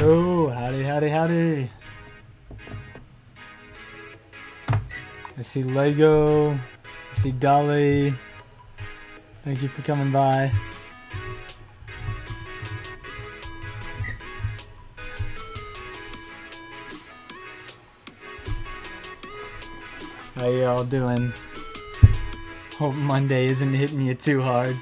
Oh, howdy, howdy, howdy. I see Lego. I see Dolly. Thank you for coming by. How y'all doing? Hope Monday isn't hitting you too hard.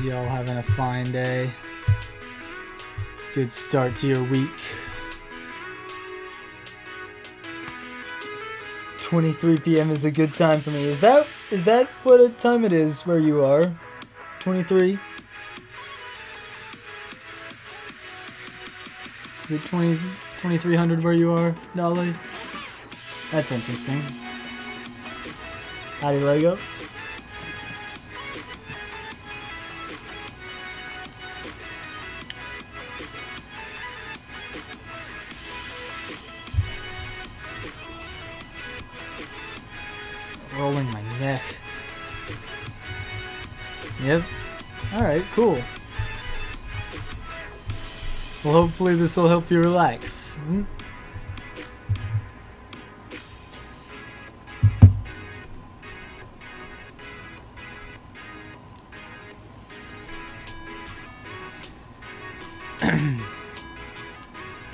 Y'all having a fine day. Good start to your week. 23 p.m. is a good time for me. Is that what time it is where you are? 23? Is it 2300 where you are, Dolly? That's interesting. Howdy, Lego. Rolling my neck. Yep. Alright, cool. Well, hopefully this will help you relax.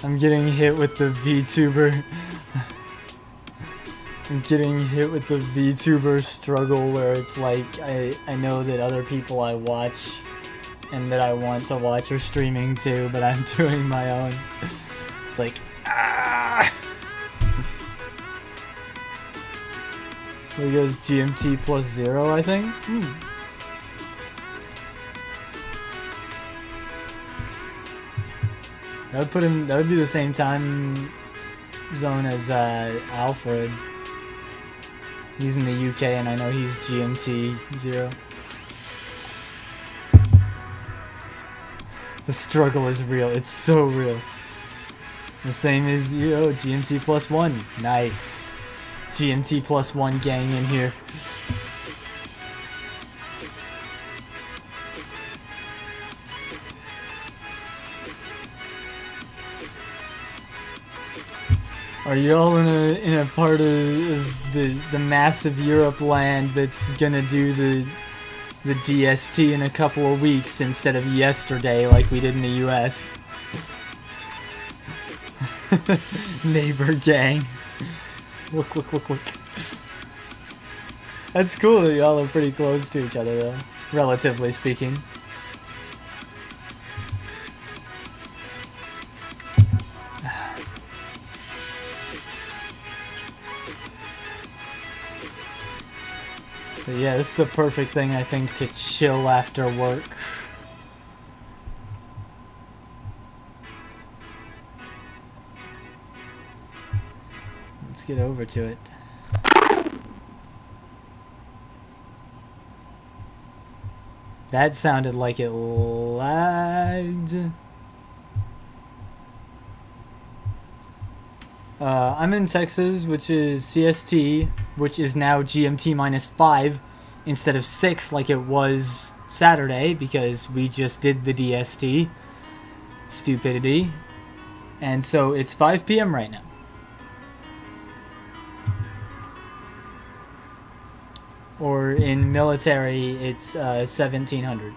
I'm getting hit with the VTuber. I'm getting hit with the VTuber struggle where it's like I know that other people I watch and that I want to watch are streaming too, but I'm doing my own. It's like, ah! There goes GMT plus 0, I think. That would put him. That would be the same time zone as Alfred. He's in the UK, and I know he's GMT 0. The struggle is real. It's so real. The same as, you know, GMT plus 1. Nice. GMT plus 1 gang in here. Are y'all in a part of the massive Europe land that's gonna do the DST in a couple of weeks instead of yesterday like we did in the US? Neighbor gang. Look. That's cool that y'all are pretty close to each other though, relatively speaking. But yeah, this is the perfect thing, I think, to chill after work. Let's get over to it. That sounded like it lagged. I'm in Texas, which is CST, which is now GMT minus 5 instead of 6 like it was Saturday because we just did the DST. Stupidity. And so it's 5 p.m. right now. Or in military, it's 1700.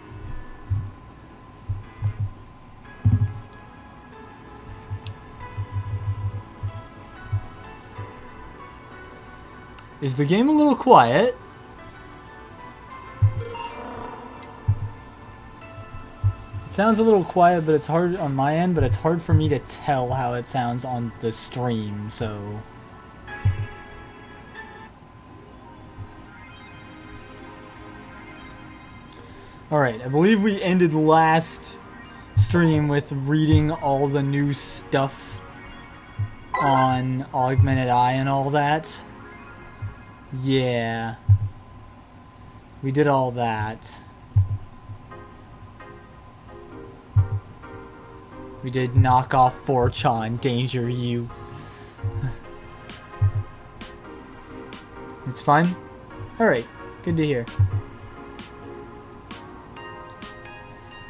Is the game a little quiet? It sounds a little quiet, but it's hard on my end, but it's hard for me to tell how it sounds on the stream, so... Alright, I believe we ended last stream with reading all the new stuff on Augmented Eye and all that. Yeah. We did all that. We did knock off 4chan, danger you. It's fine? Alright, good to hear.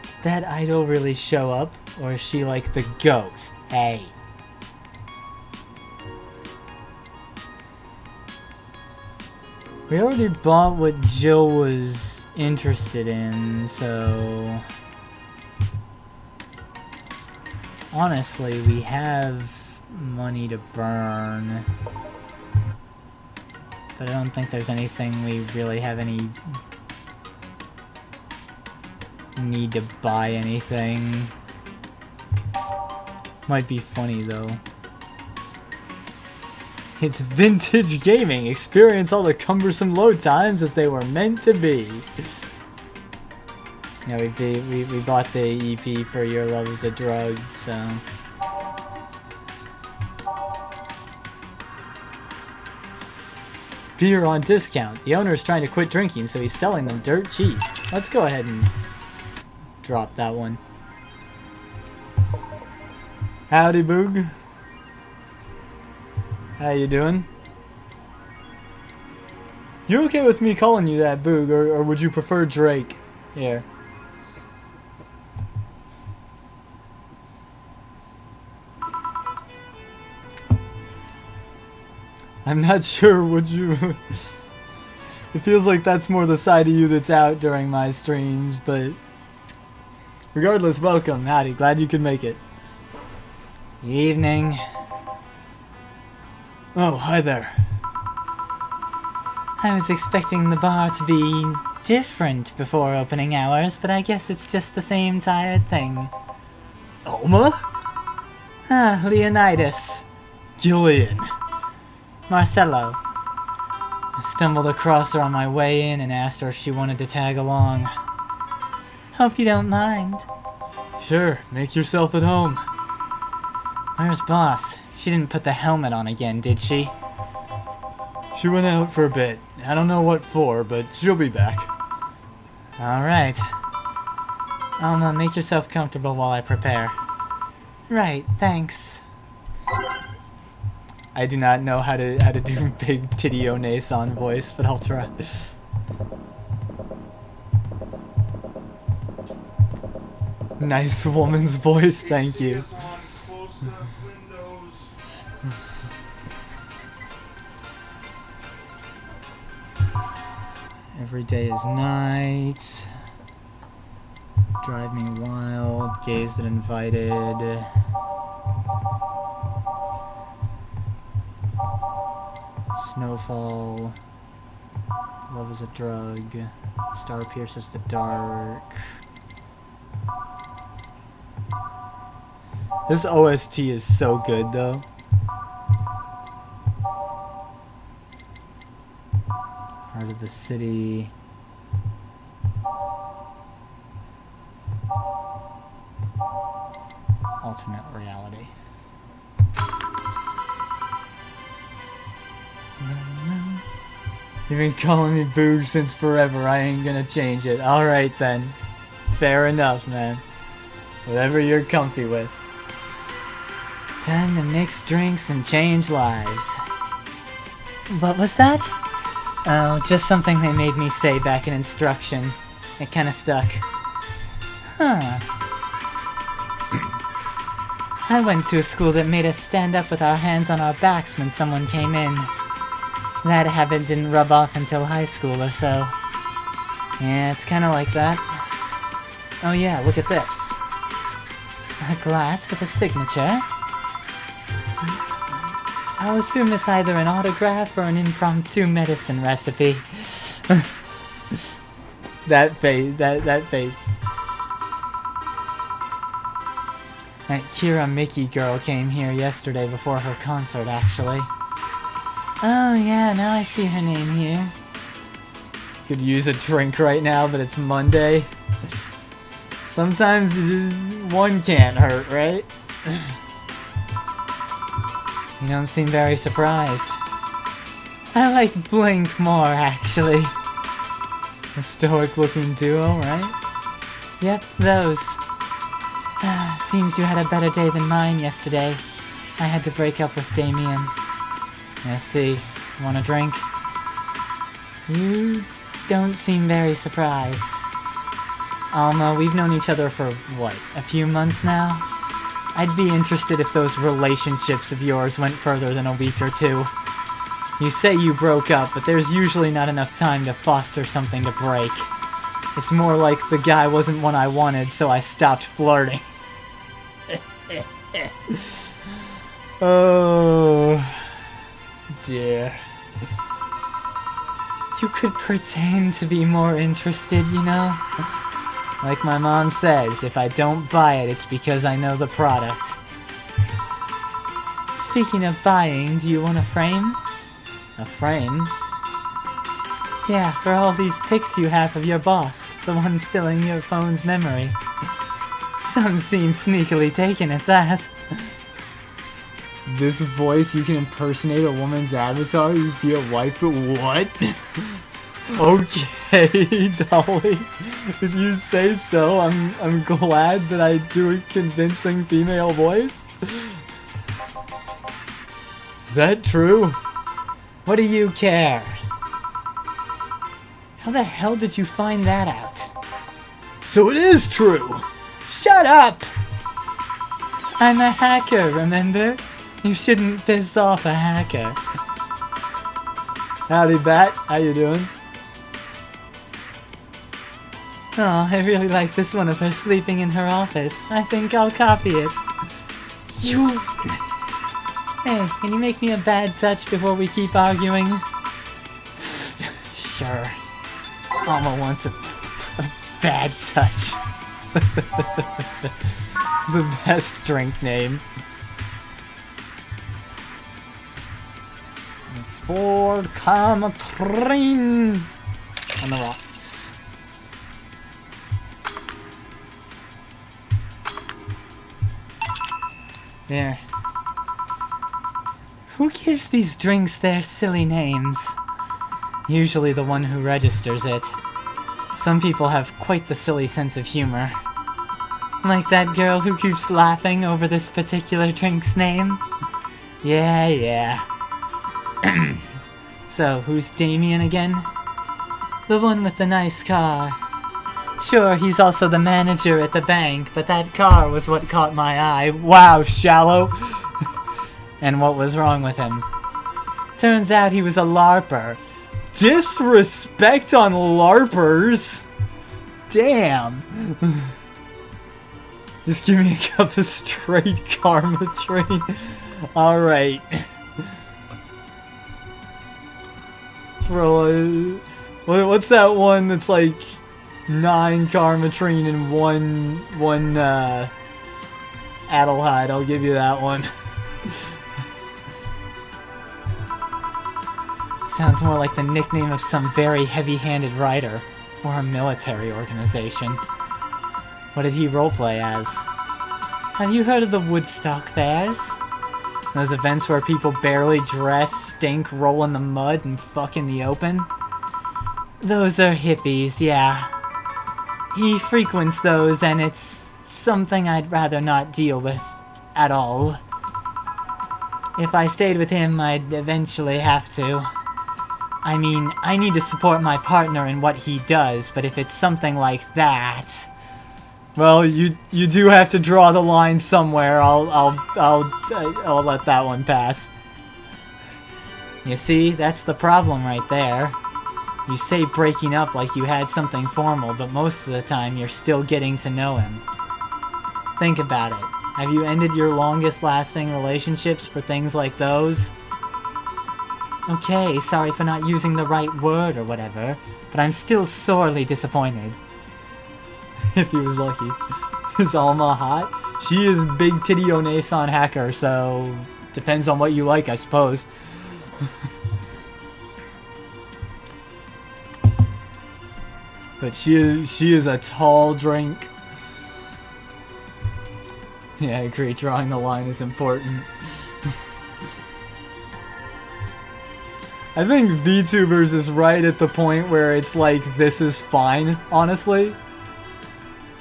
Did that idol really show up? Or is she like the ghost? Hey. We already bought what Jill was interested in, so... Honestly, we have money to burn. But I don't think there's anything we really have any need to buy anything. Might be funny though. It's vintage gaming. Experience all the cumbersome load times as they were meant to be. Yeah, we bought the EP for Your Love is a Drug, so... Beer on discount. The owner is trying to quit drinking, so he's selling them dirt cheap. Let's go ahead and drop that one. Howdy, Boog. How you doing? You okay with me calling you that, Boog, or would you prefer Drake? Here. I'm not sure, would you... It feels like that's more the side of you that's out during my streams, but... Regardless, welcome, howdy, glad you could make it. Evening. Oh, hi there. I was expecting the bar to be different before opening hours, but I guess it's just the same tired thing. Alma? Ah, Leonidas. Gillian. Marcello. I stumbled across her on my way in and asked her if she wanted to tag along. Hope you don't mind. Sure, make yourself at home. Where's Boss? She didn't put the helmet on again, did she? She went out for a bit. I don't know what for, but she'll be back. Alright. Alma, make yourself comfortable while I prepare. Right, thanks. I do not know how to do big Titty Onesan voice, but I'll try. Nice woman's voice, thank you. Every day is night. Drive me wild. Gaze that invited. Snowfall. Love is a drug. Star pierces the dark. This OST is so good though. Heart of the city. Alternate reality. You've been calling me Boog since forever. I ain't gonna change it. Alright then. Fair enough, man. Whatever you're comfy with. Time to mix drinks and change lives. What was that? Oh, just something they made me say back in instruction. It kinda stuck. Huh. I went to a school that made us stand up with our hands on our backs when someone came in. That habit didn't rub off until high school or so. Yeah, it's kinda like that. Oh yeah, look at this. A glass with a signature. I'll assume it's either an autograph or an impromptu medicine recipe. That face, that face. That Kira Mickey girl came here yesterday before her concert, actually. Oh yeah, now I see her name here. Could use a drink right now, but it's Monday. Sometimes one can't hurt, right? You don't seem very surprised. I like Blink more, actually. A stoic-looking duo, right? Yep, those. Seems you had a better day than mine yesterday. I had to break up with Damien. I see. Want a drink? You don't seem very surprised. Alma, we've known each other for, what, a few months now? I'd be interested if those relationships of yours went further than a week or two. You say you broke up, but there's usually not enough time to foster something to break. It's more like the guy wasn't one I wanted, so I stopped flirting. Oh, dear. You could pretend to be more interested, you know? Like my mom says, if I don't buy it, it's because I know the product. Speaking of buying, do you want a frame? A frame? Yeah, for all these pics you have of your boss, the ones filling your phone's memory. Some seem sneakily taken at that. This voice, you can impersonate a woman's avatar, you be a wife, but what? Okay, Dolly. If you say so, I'm glad that I do a convincing female voice. Is that true? What do you care? How the hell did you find that out? So it is true! Shut up! I'm a hacker, remember? You shouldn't piss off a hacker. Howdy, Bat. How you doing? Oh, I really like this one of her sleeping in her office. I think I'll copy it. You... Hey, can you make me a bad touch before we keep arguing? Sure. Alma wants a bad touch. The best drink name. Ford Cametrine on the rocks. There. Who gives these drinks their silly names? Usually the one who registers it. Some people have quite the silly sense of humor. Like that girl who keeps laughing over this particular drink's name. Yeah. So, who's Damien again? The one with the nice car. Sure, he's also the manager at the bank, but that car was what caught my eye. Wow, shallow! And what was wrong with him? Turns out he was a LARPer. Disrespect on LARPers? Damn! Just give me a cup of straight karma train. Alright. Throw what's that one that's like 9 Karmatrine and one Adelheid? I'll give you that one. Sounds more like the nickname of some very heavy-handed writer, or a military organization. What did he roleplay as? Have you heard of the Woodstock Fairs? Those events where people barely dress, stink, roll in the mud, and fuck in the open? Those are hippies, yeah. He frequents those, and it's something I'd rather not deal with at all. If I stayed with him, I'd eventually have to. I mean, I need to support my partner in what he does, but if it's something like that... Well, you do have to draw the line somewhere. I'll let that one pass. You see, that's the problem right there. You say breaking up like you had something formal, but most of the time you're still getting to know him. Think about it. Have you ended your longest-lasting relationships for things like those? Okay, sorry for not using the right word or whatever, but I'm still sorely disappointed. If he was lucky. Is Alma hot? She is big titty Onesan hacker, so depends on what you like, I suppose. But she is a tall drink. Yeah, I agree. Drawing the line is important. I think VTubers is right at the point where it's like, this is fine, honestly.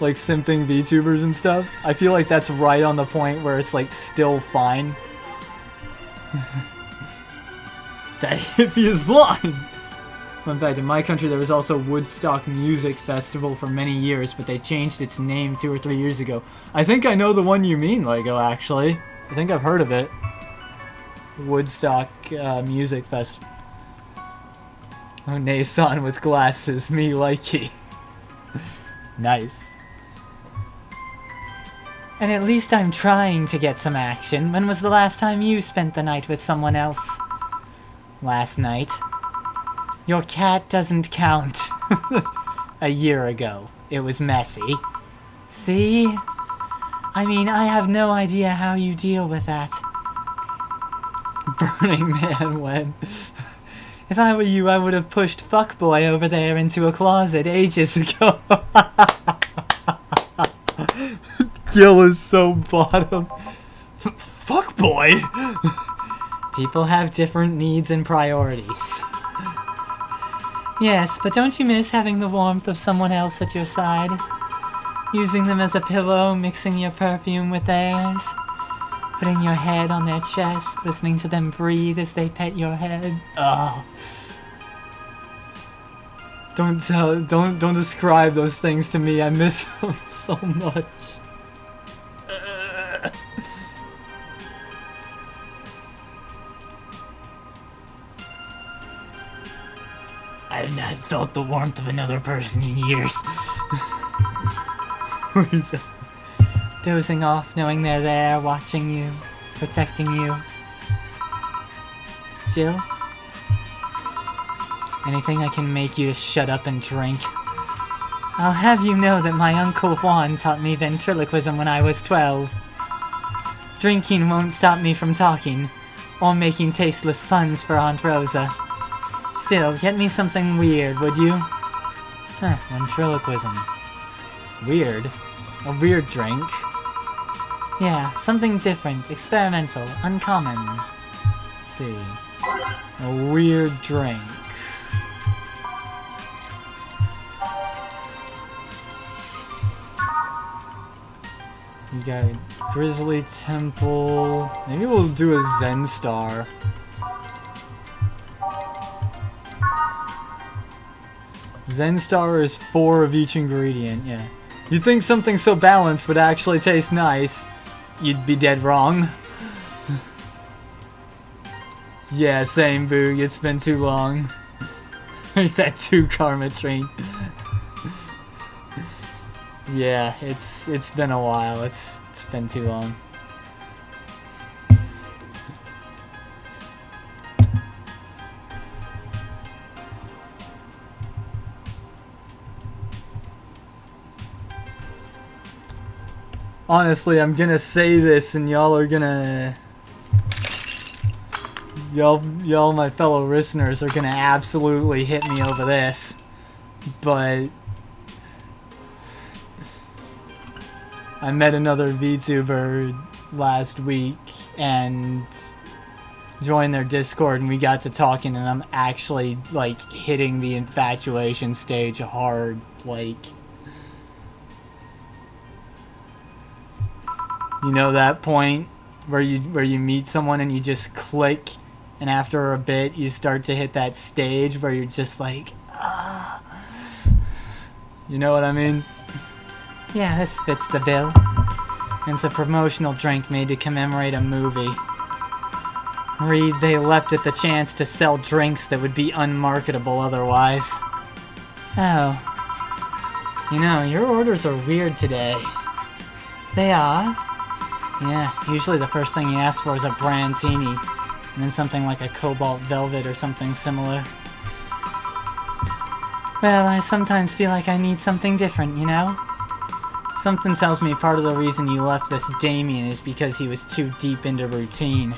like simping VTubers and stuff. I feel like that's right on the point where it's like still fine. That hippie is blind! Fun fact, in my country there was also Woodstock Music Festival for many years, but they changed its name 2 or 3 years ago. I think I know the one you mean, Lego, actually. I think I've heard of it. Woodstock Music Festival. Oh, Nason with glasses, me likey. Nice. And at least I'm trying to get some action. When was the last time you spent the night with someone else? Last night. Your cat doesn't count. A year ago. It was messy. See? I mean, I have no idea how you deal with that. Burning Man when... If I were you, I would have pushed Fuckboy over there into a closet ages ago. Gil is so bottom. Fuckboy? People have different needs and priorities. Yes, but don't you miss having the warmth of someone else at your side? Using them as a pillow, mixing your perfume with theirs? Putting your head on their chest, listening to them breathe as they pet your head. Oh. Don't describe those things to me. I miss them so much. I have not felt the warmth of another person in years. What is that? Dozing off, knowing they're there, watching you, protecting you. Jill? Anything I can make you to shut up and drink? I'll have you know that my Uncle Juan taught me ventriloquism when I was 12. Drinking won't stop me from talking, or making tasteless puns for Aunt Rosa. Still, get me something weird, would you? Huh, ventriloquism. Weird? A weird drink? Yeah, something different, experimental, uncommon. Let's see. A weird drink. You got Grizzly Temple. Maybe we'll do a Zen Star. Zen Star is 4 of each ingredient, yeah. You'd think something so balanced would actually taste nice. You'd be dead wrong. Yeah, same, Boog. It's been too long. Ain't that too, Karma Train? Yeah, it's been a while. It's been too long. Honestly, I'm gonna say this and y'all are gonna... Y'all, my fellow listeners, are gonna absolutely hit me over this. But... I met another VTuber last week and joined their Discord and we got to talking and I'm actually, like, hitting the infatuation stage hard, like... You know that point where you meet someone and you just click, and after a bit you start to hit that stage where you're just like, ah. You know what I mean? Yeah, this fits the bill. It's a promotional drink made to commemorate a movie. Read they left it the chance to sell drinks that would be unmarketable otherwise. Oh. You know, your orders are weird today. They are? Yeah, usually the first thing you ask for is a Brandtini, and then something like a Cobalt Velvet or something similar. Well, I sometimes feel like I need something different, you know? Something tells me part of the reason you left this Damien is because he was too deep into routine.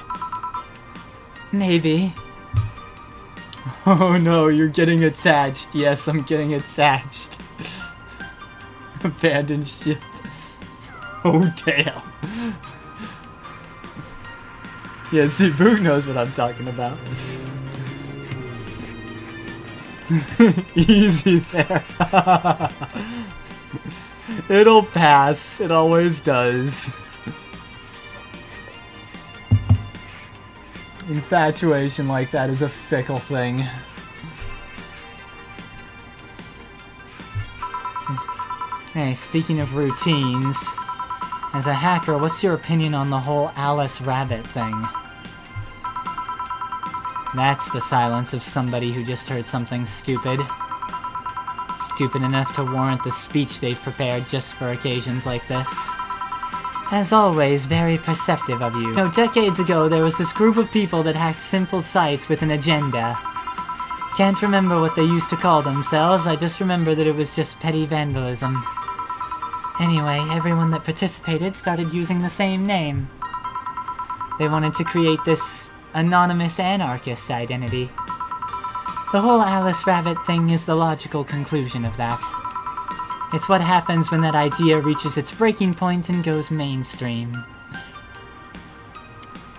Maybe. Oh no, you're getting attached. Yes, I'm getting attached. Abandoned shit. Oh damn. Yeah, see, Boog knows what I'm talking about. Easy there. It'll pass. It always does. Infatuation like that is a fickle thing. Hey, speaking of routines, as a hacker, what's your opinion on the whole Alice Rabbit thing? That's the silence of somebody who just heard something stupid. Stupid enough to warrant the speech they've prepared just for occasions like this. As always, very perceptive of you. No, decades ago, there was this group of people that hacked simple sites with an agenda. Can't remember what they used to call themselves, I just remember that it was just petty vandalism. Anyway, everyone that participated started using the same name. They wanted to create this anonymous anarchist identity. The whole Alice Rabbit thing is the logical conclusion of that. It's what happens when that idea reaches its breaking point and goes mainstream.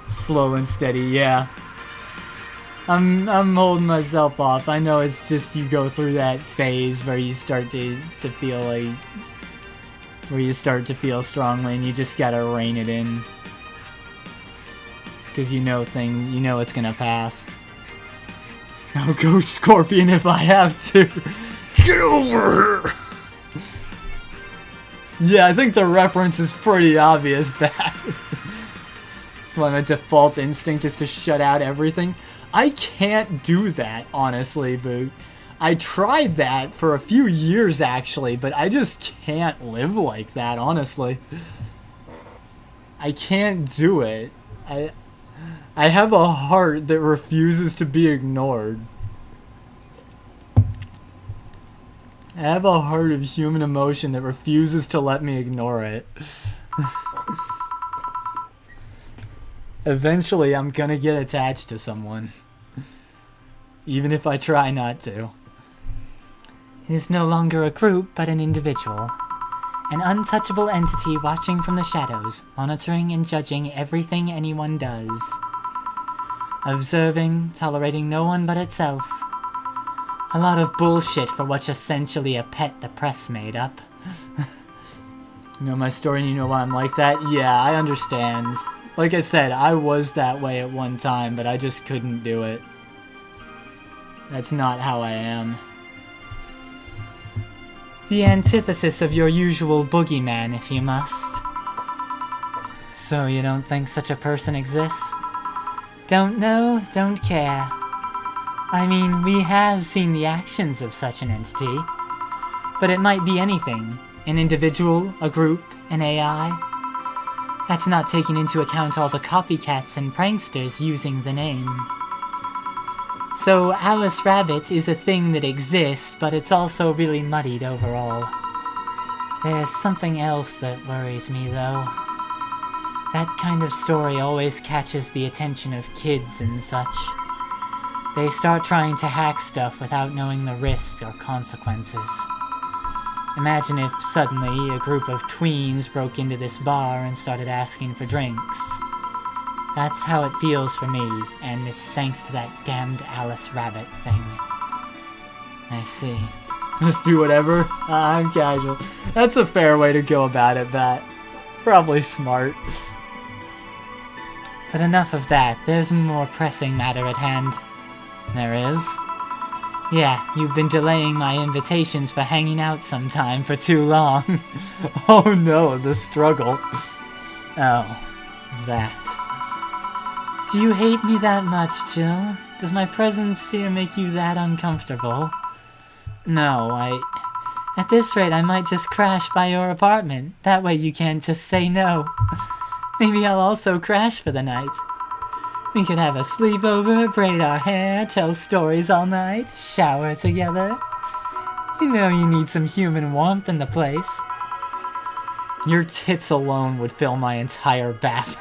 Slow and steady, yeah. I'm holding myself off. I know it's just you go through that phase where you start to feel like... where you start to feel strongly and you just gotta rein it in. Because you know it's gonna pass. I'll go Scorpion if I have to. Get over here! Yeah, I think the reference is pretty obvious, Bat. That's why my default instinct is to shut out everything. I can't do that, honestly, but I tried that for a few years, actually, but I just can't live like that, honestly. I can't do it. I have a heart that refuses to be ignored. I have a heart of human emotion that refuses to let me ignore it. Eventually, I'm gonna get attached to someone. Even if I try not to. It is no longer a group, but an individual. An untouchable entity watching from the shadows, monitoring and judging everything anyone does. Observing, tolerating no one but itself. A lot of bullshit for what's essentially a pet the press made up. You know my story and you know why I'm like that? Yeah, I understand. Like I said, I was that way at one time, but I just couldn't do it. That's not how I am. The antithesis of your usual boogeyman, if you must. So you don't think such a person exists? Don't know, don't care. I mean, we have seen the actions of such an entity. But it might be anything. An individual, a group, an AI. That's not taking into account all the copycats and pranksters using the name. So, Alice Rabbit is a thing that exists, but it's also really muddied overall. There's something else that worries me, though. That kind of story always catches the attention of kids and such. They start trying to hack stuff without knowing the risks or consequences. Imagine if suddenly a group of tweens broke into this bar and started asking for drinks. That's how it feels for me, and it's thanks to that damned Alice Rabbit thing. I see. Just do whatever? I'm casual. That's a fair way to go about it, Bat. Probably smart. But enough of that, there's a more pressing matter at hand. There is? Yeah, you've been delaying my invitations for hanging out sometime for too long. Oh no, the struggle. Oh, that. Do you hate me that much, Jill? Does my presence here make you that uncomfortable? No, At this rate, I might just crash by your apartment. That way you can't just say no. Maybe I'll also crash for the night. We could have a sleepover, braid our hair, tell stories all night, shower together. You know you need some human warmth in the place. Your tits alone would fill my entire bath.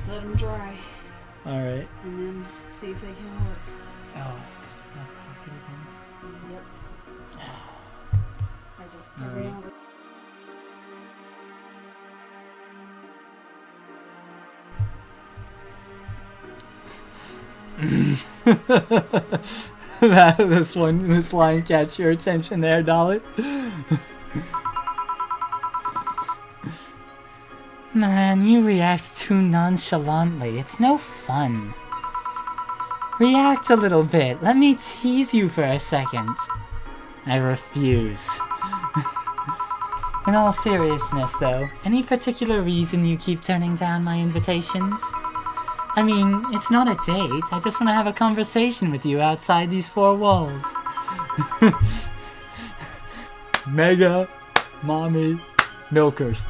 Let them dry. Alright. And then see if they can hook. Oh. Yep. I just put Alright. them all This line catch your attention there, Dolly. Man, you react too nonchalantly. It's no fun. React a little bit. Let me tease you for a second. I refuse. In all seriousness, though, any particular reason you keep turning down my invitations? I mean, it's not a date. I just want to have a conversation with you outside these four walls. Mega mommy milkers.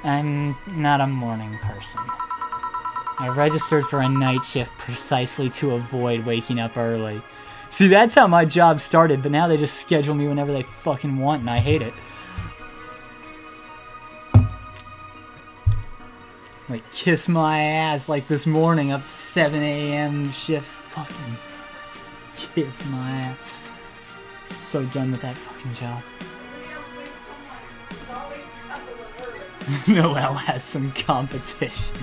I'm not a morning person. I registered for a night shift precisely to avoid waking up early. See, that's how my job started, but now they just schedule me whenever they fucking want, and I hate it. Like, kiss my ass like this morning up 7 a.m. shift. Fucking kiss my ass. So done with that fucking job. Noelle has some competition.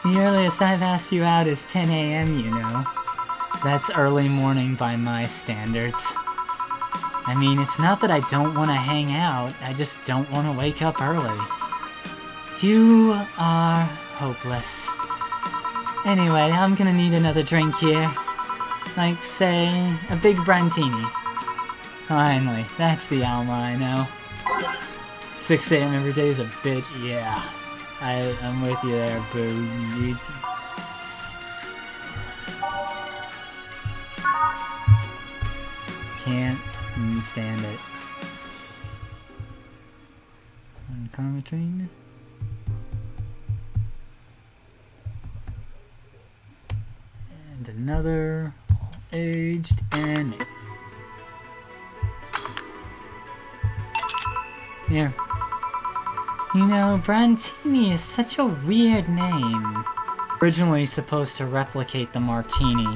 The earliest I've asked you out is 10 a.m., you know. That's early morning by my standards. I mean, it's not that I don't want to hang out, I just don't want to wake up early. You are hopeless. Anyway, I'm gonna need another drink here. Like, say, a big Brantini. Finally, that's the Alma I know. 6 a.m. every day is a bitch. Yeah, I'm with you there, boo. Can't stand it. One karma train. And another aged and mixed. Here. You know, Brantini is such a weird name. Originally supposed to replicate the martini.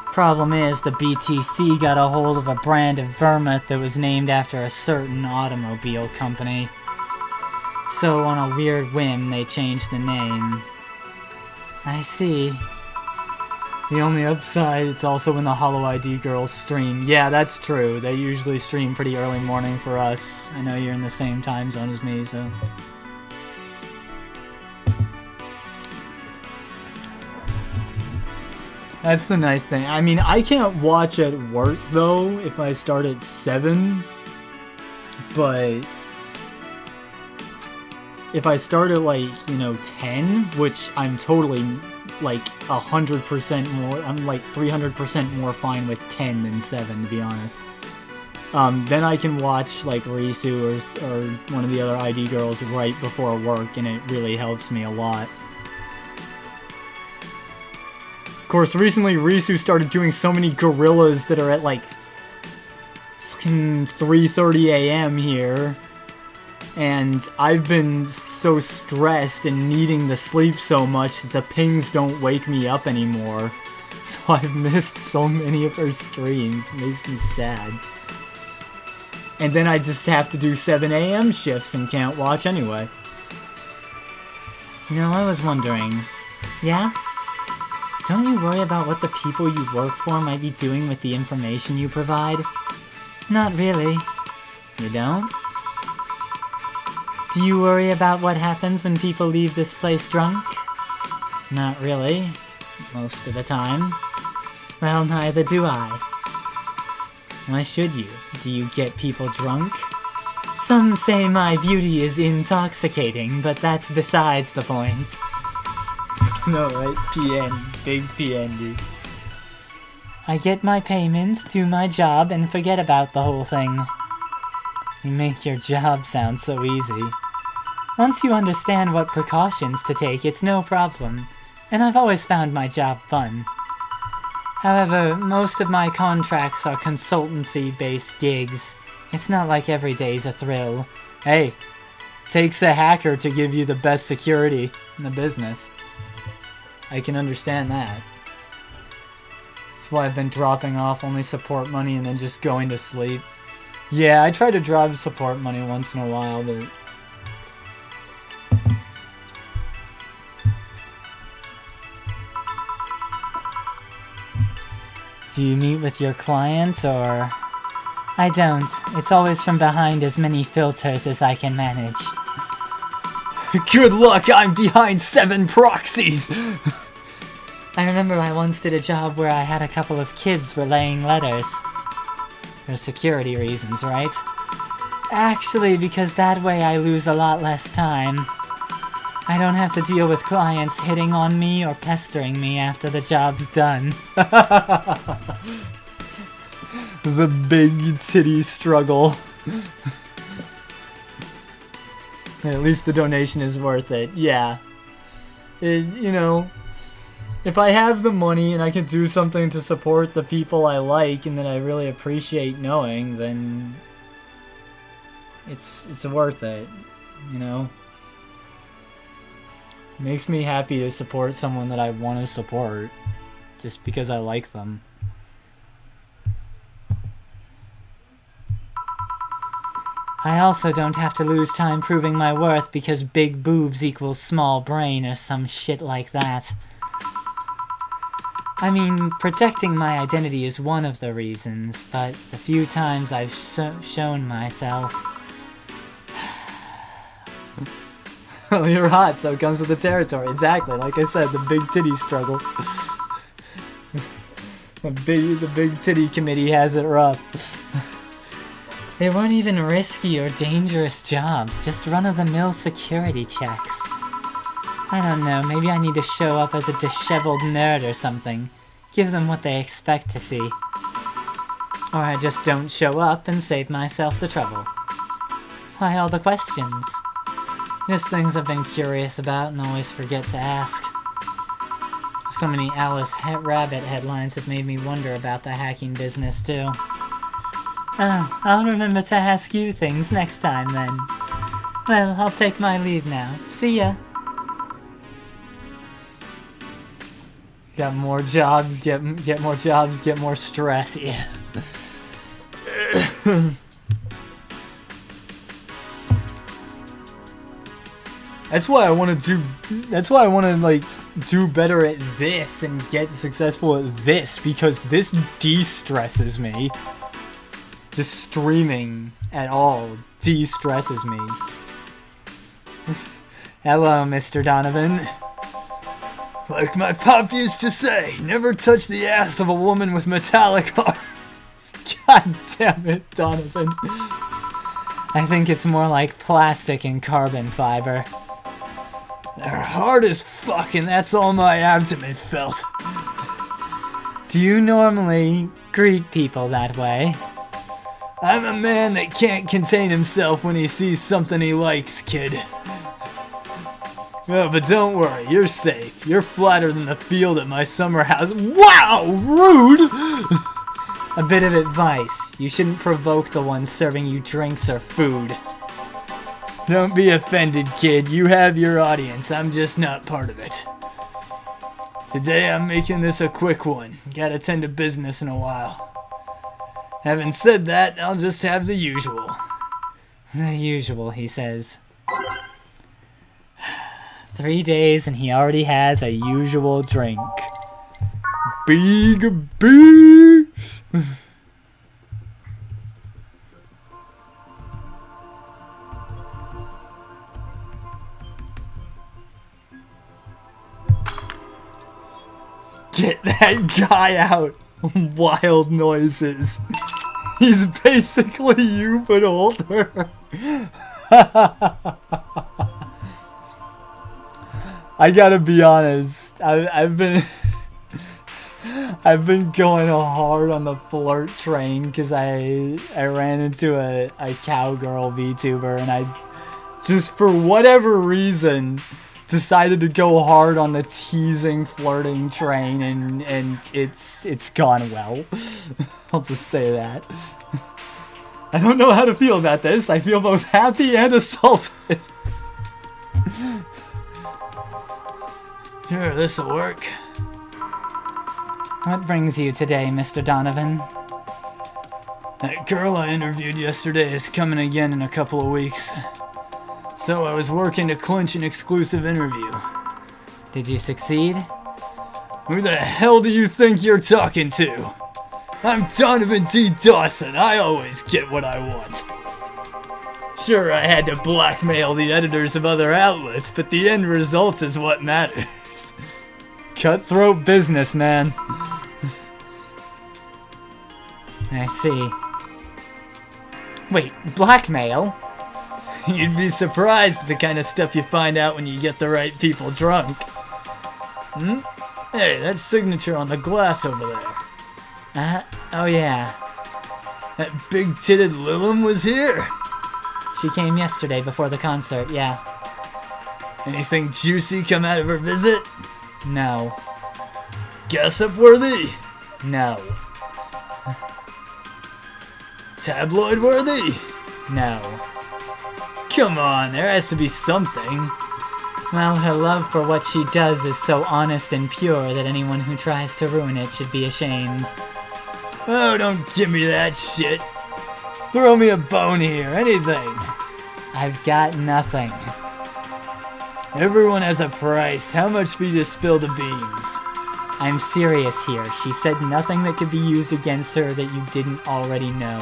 Problem is, the BTC got a hold of a brand of vermouth that was named after a certain automobile company. So on a weird whim, they changed the name. I see. The only upside, it's also when the Hollow ID girls stream. Yeah, that's true. They usually stream pretty early morning for us. I know you're in the same time zone as me, so... That's the nice thing. I mean, I can't watch at work, though, if I start at 7. But... if I start at, like, 10, which I'm totally... like 100% more, I'm like 300% more fine with 10 than 7, to be honest. Then I can watch like Risu or one of the other ID girls right before work, and it really helps me a lot. Of course, recently Risu started doing so many gorillas that are at like fucking 3:30 a.m. here. And I've been so stressed and needing to sleep so much that the pings don't wake me up anymore. So I've missed so many of her streams. It makes me sad. And then I just have to do 7 a.m. shifts and can't watch anyway. You know, I was wondering... Yeah? Don't you worry about what the people you work for might be doing with the information you provide? Not really. You don't? Do you worry about what happens when people leave this place drunk? Not really. Most of the time. Well, neither do I. Why should you? Do you get people drunk? Some say my beauty is intoxicating, but that's besides the point. No, right? PN. Big PN, dude. I get my payments, do my job, and forget about the whole thing. You make your job sound so easy. Once you understand what precautions to take, it's no problem, and I've always found my job fun. However, most of my contracts are consultancy-based gigs. It's not like every day's a thrill. Hey, takes a hacker to give you the best security in the business. I can understand that. That's why I've been dropping off only support money and then just going to sleep. Yeah, I try to drop support money once in a while, but... Do you meet with your clients, or... I don't. It's always from behind as many filters as I can manage. Good luck, I'm behind 7 proxies! I remember I once did a job where I had a couple of kids relaying letters. For security reasons, right? Actually, because that way I lose a lot less time. I don't have to deal with clients hitting on me or pestering me after the job's done. The big titty struggle. At least the donation is worth it, yeah. You know, if I have the money and I can do something to support the people I like and that I really appreciate knowing, then it's worth it, you know? It makes me happy to support someone that I want to support just because I like them. I also don't have to lose time proving my worth because big boobs equals small brain or some shit like that. I mean, protecting my identity is one of the reasons, but the few times I've shown myself... Well, you're hot, so it comes with the territory. Exactly, like I said, the big titty struggle. The big titty committee has it rough. They weren't even risky or dangerous jobs, just run-of-the-mill security checks. I don't know, maybe I need to show up as a disheveled nerd or something. Give them what they expect to see. Or I just don't show up and save myself the trouble. Why all the questions? Just things I've been curious about and always forget to ask. So many Alice Rabbit headlines have made me wonder about the hacking business too. Oh, I'll remember to ask you things next time then. Well, I'll take my leave now. See ya! Got more jobs, get more jobs, get more stress, yeah. That's why I want to like do better at this and get successful at this, because this de-stresses me. Just streaming at all de-stresses me. Hello, Mr. Donovan. Like my pop used to say, never touch the ass of a woman with metallic arms. God damn it, Donovan. I think it's more like plastic and carbon fiber. They're hard as fuck, and that's all my abdomen felt. Do you normally greet people that way? I'm a man that can't contain himself when he sees something he likes, kid. Oh, but don't worry, you're safe. You're flatter than the field at my summer house. Wow, rude! A bit of advice. You shouldn't provoke the ones serving you drinks or food. Don't be offended, kid. You have your audience. I'm just not part of it. Today I'm making this a quick one. Gotta tend to business in a while. Having said that, I'll just have the usual. The usual, he says. 3 days and he already has a usual drink. Big B. Get that guy out. Wild noises. He's basically you, but older. I gotta be honest. I've been going hard on the flirt train because I ran into a cowgirl VTuber, and I just, for whatever reason, decided to go hard on the teasing, flirting train, and it's gone well. I'll just say that. I don't know how to feel about this. I feel both happy and assaulted. Sure, this'll work. What brings you today, Mr. Donovan? That girl I interviewed yesterday is coming again in a couple of weeks. So I was working to clinch an exclusive interview. Did you succeed? Who the hell do you think you're talking to? I'm Donovan D. Dawson. I always get what I want. Sure, I had to blackmail the editors of other outlets, but the end result is what matters. Cutthroat business, man. I see. Wait, blackmail? You'd be surprised at the kind of stuff you find out when you get the right people drunk. Hmm? Hey, that signature on the glass over there. Oh yeah. That big-titted Lilum was here. She came yesterday before the concert, yeah. Anything juicy come out of her visit? No. Gossip-worthy? No. Tabloid-worthy? No. Come on, there has to be something. Well, her love for what she does is so honest and pure that anyone who tries to ruin it should be ashamed. Oh, don't give me that shit. Throw me a bone here, anything. I've got nothing. Everyone has a price. How much for you to spill the beans? I'm serious here. She said nothing that could be used against her that you didn't already know.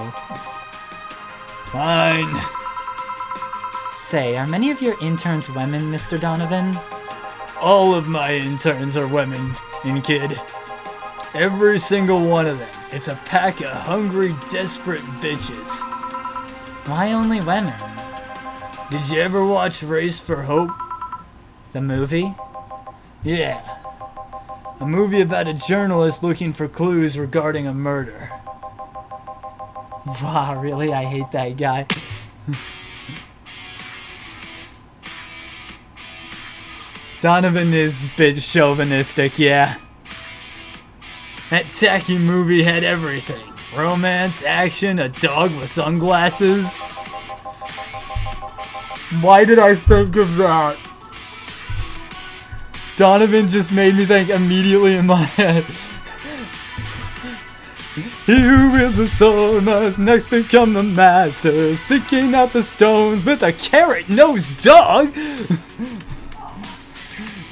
Fine. Say, are many of your interns women, Mr. Donovan? All of my interns are women, and kid. Every single one of them. It's a pack of hungry, desperate bitches. Why only women? Did you ever watch Race for Hope? The movie? Yeah. A movie about a journalist looking for clues regarding a murder. Wow, really? I hate that guy. Donovan is a bit chauvinistic, yeah. That tacky movie had everything. Romance, action, a dog with sunglasses. Why did I think of that? Donovan just made me think immediately in my head. He who wields the sword must next become the master, seeking out the stones with a carrot-nosed dog.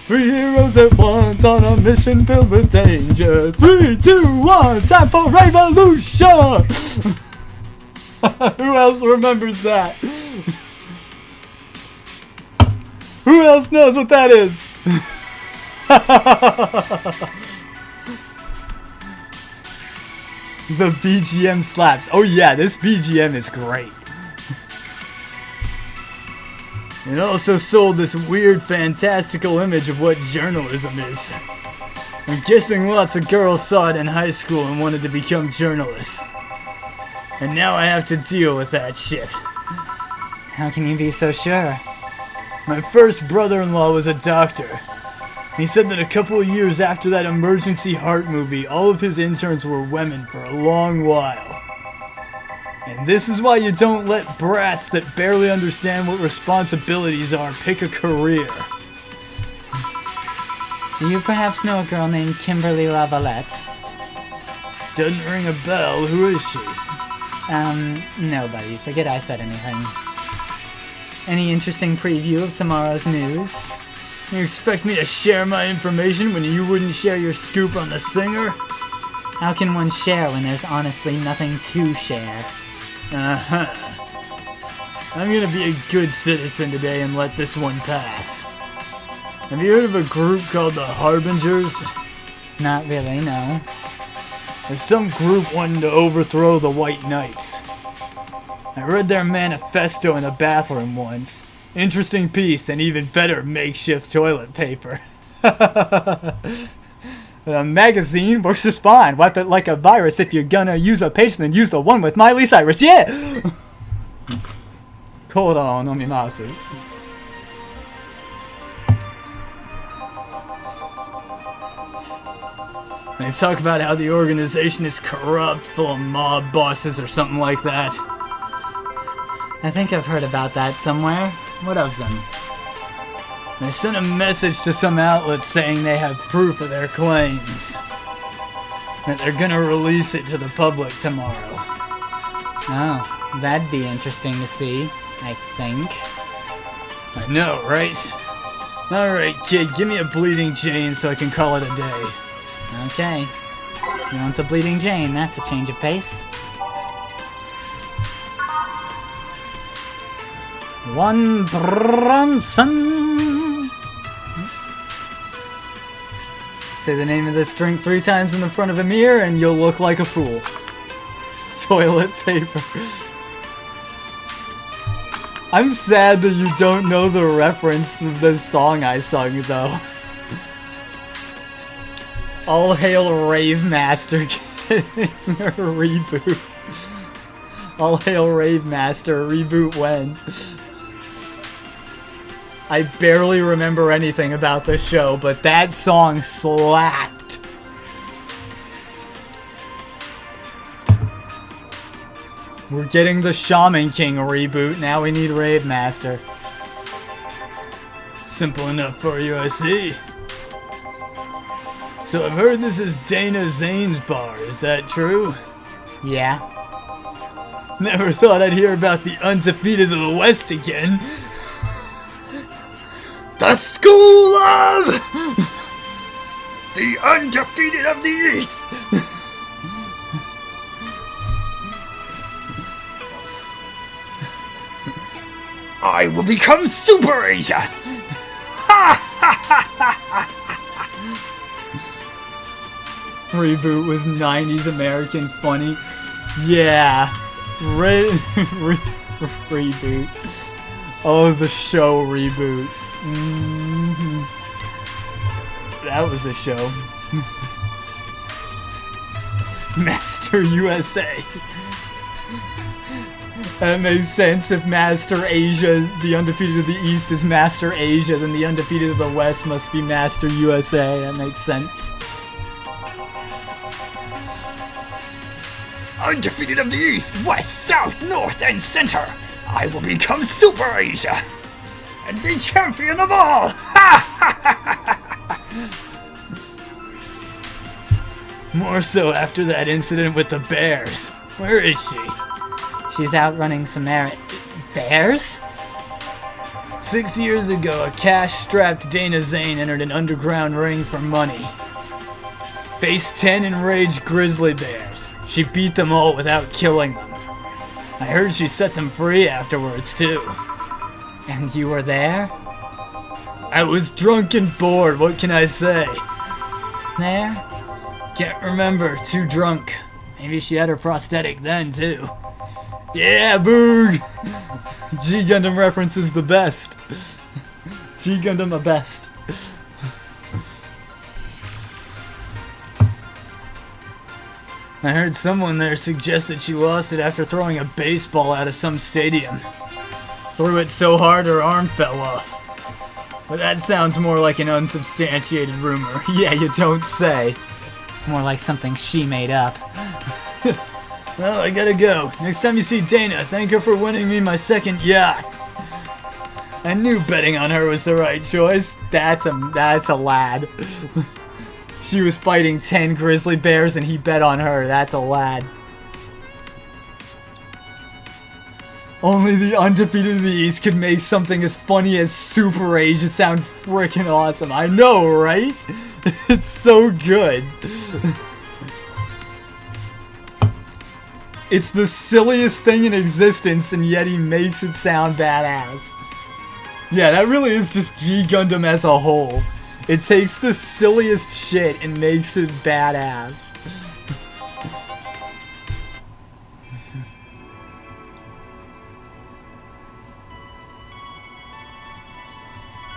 3 heroes at once on a mission filled with danger. 3, 2, 1, time for revolution! Who else remembers that? Who else knows what that is? The BGM slaps. Oh yeah, this BGM is great. It also sold this weird, fantastical image of what journalism is. I'm guessing lots of girls saw it in high school and wanted to become journalists. And now I have to deal with that shit. How can you be so sure? My first brother-in-law was a doctor. He said that a couple of years after that emergency heart movie, all of his interns were women for a long while. And this is why you don't let brats that barely understand what responsibilities are pick a career. Do you perhaps know a girl named Kimberly Lavalette? Doesn't ring a bell. Who is she? Nobody. Forget I said anything. Any interesting preview of tomorrow's news? You expect me to share my information when you wouldn't share your scoop on the singer? How can one share when there's honestly nothing to share? Uh-huh. I'm gonna be a good citizen today and let this one pass. Have you heard of a group called the Harbingers? Not really, no. There's some group wanting to overthrow the White Knights. I read their manifesto in the bathroom once. Interesting piece and even better makeshift toilet paper. A magazine works just fine. Wipe it like a virus. If you're gonna use a page, then use the one with Miley Cyrus. Yeah! KODOMOi. They talk about how the organization is corrupt, full of mob bosses or something like that. I think I've heard about that somewhere. What of them? They sent a message to some outlets saying they have proof of their claims. That they're gonna release it to the public tomorrow. Oh, that'd be interesting to see, I think. I know, right? Alright, kid, give me a bleeding chain so I can call it a day. Okay. You want a Bleeding Jane, that's a change of pace. One Bronson. Say the name of this drink 3 times in the front of a mirror and you'll look like a fool. Toilet paper. I'm sad that you don't know the reference of this song I sung, though. All hail Rave Master getting a reboot. All hail Rave Master, reboot when? I barely remember anything about this show, but that song slapped. We're getting the Shaman King reboot, now we need Rave Master. Simple enough for you, I see. So I've heard this is Dana Zane's bar, is that true? Yeah. Never thought I'd hear about the undefeated of the West again. The School of the Undefeated of the East. I will become Super Asia. Reboot was 90s American funny. Yeah. Reboot. Oh, the show Reboot. Mm-hmm. That was a show. Master USA. That makes sense. If Master Asia, the undefeated of the East, is Master Asia, then the undefeated of the West must be Master USA. That makes sense. Undefeated of the East, West, South, North, and Center, I will become Super Asia and be champion of all! More so after that incident with the bears. Where is she? She's out running some bears? 6 years ago, a cash-strapped Dana Zane entered an underground ring for money. Faced 10 enraged grizzly bears. She beat them all without killing them. I heard she set them free afterwards, too. And you were there? I was drunk and bored, what can I say? There? Can't remember, too drunk. Maybe she had her prosthetic then, too. Yeah, boog! G Gundam reference is the best. G Gundam the best. I heard someone there suggest that she lost it after throwing a baseball out of some stadium. Threw it so hard her arm fell off. But that sounds more like an unsubstantiated rumor. Yeah, you don't say. More like something she made up. Well, I gotta go. Next time you see Dana, thank her for winning me my second yacht. I knew betting on her was the right choice. That's a lad. She was fighting 10 grizzly bears and he bet on her. That's a lad. Only the undefeated of the East could make something as funny as Super Asia sound freaking awesome. I know, right? It's so good. It's the silliest thing in existence, and yet he makes it sound badass. Yeah, that really is just G Gundam as a whole. It takes the silliest shit and makes it badass.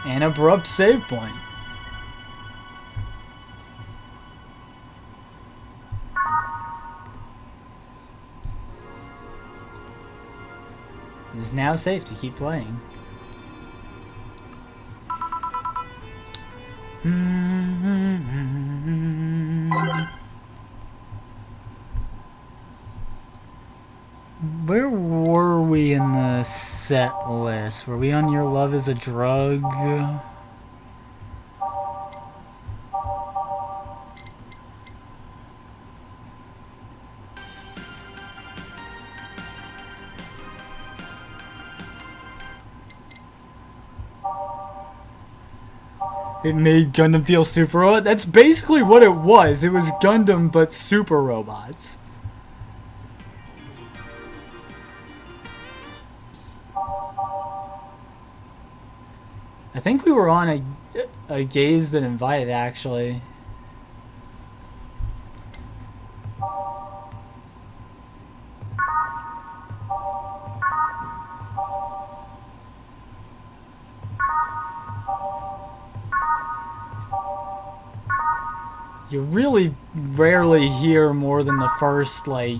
An abrupt save point. It is now safe to keep playing. Where were we in the set list? Were we on Your Love is a Drug? It made Gundam feel super robot. That's basically what it was. It was Gundam, but super robots. I think we were on a Gaze That Invited, actually. You really rarely hear more than the first, like,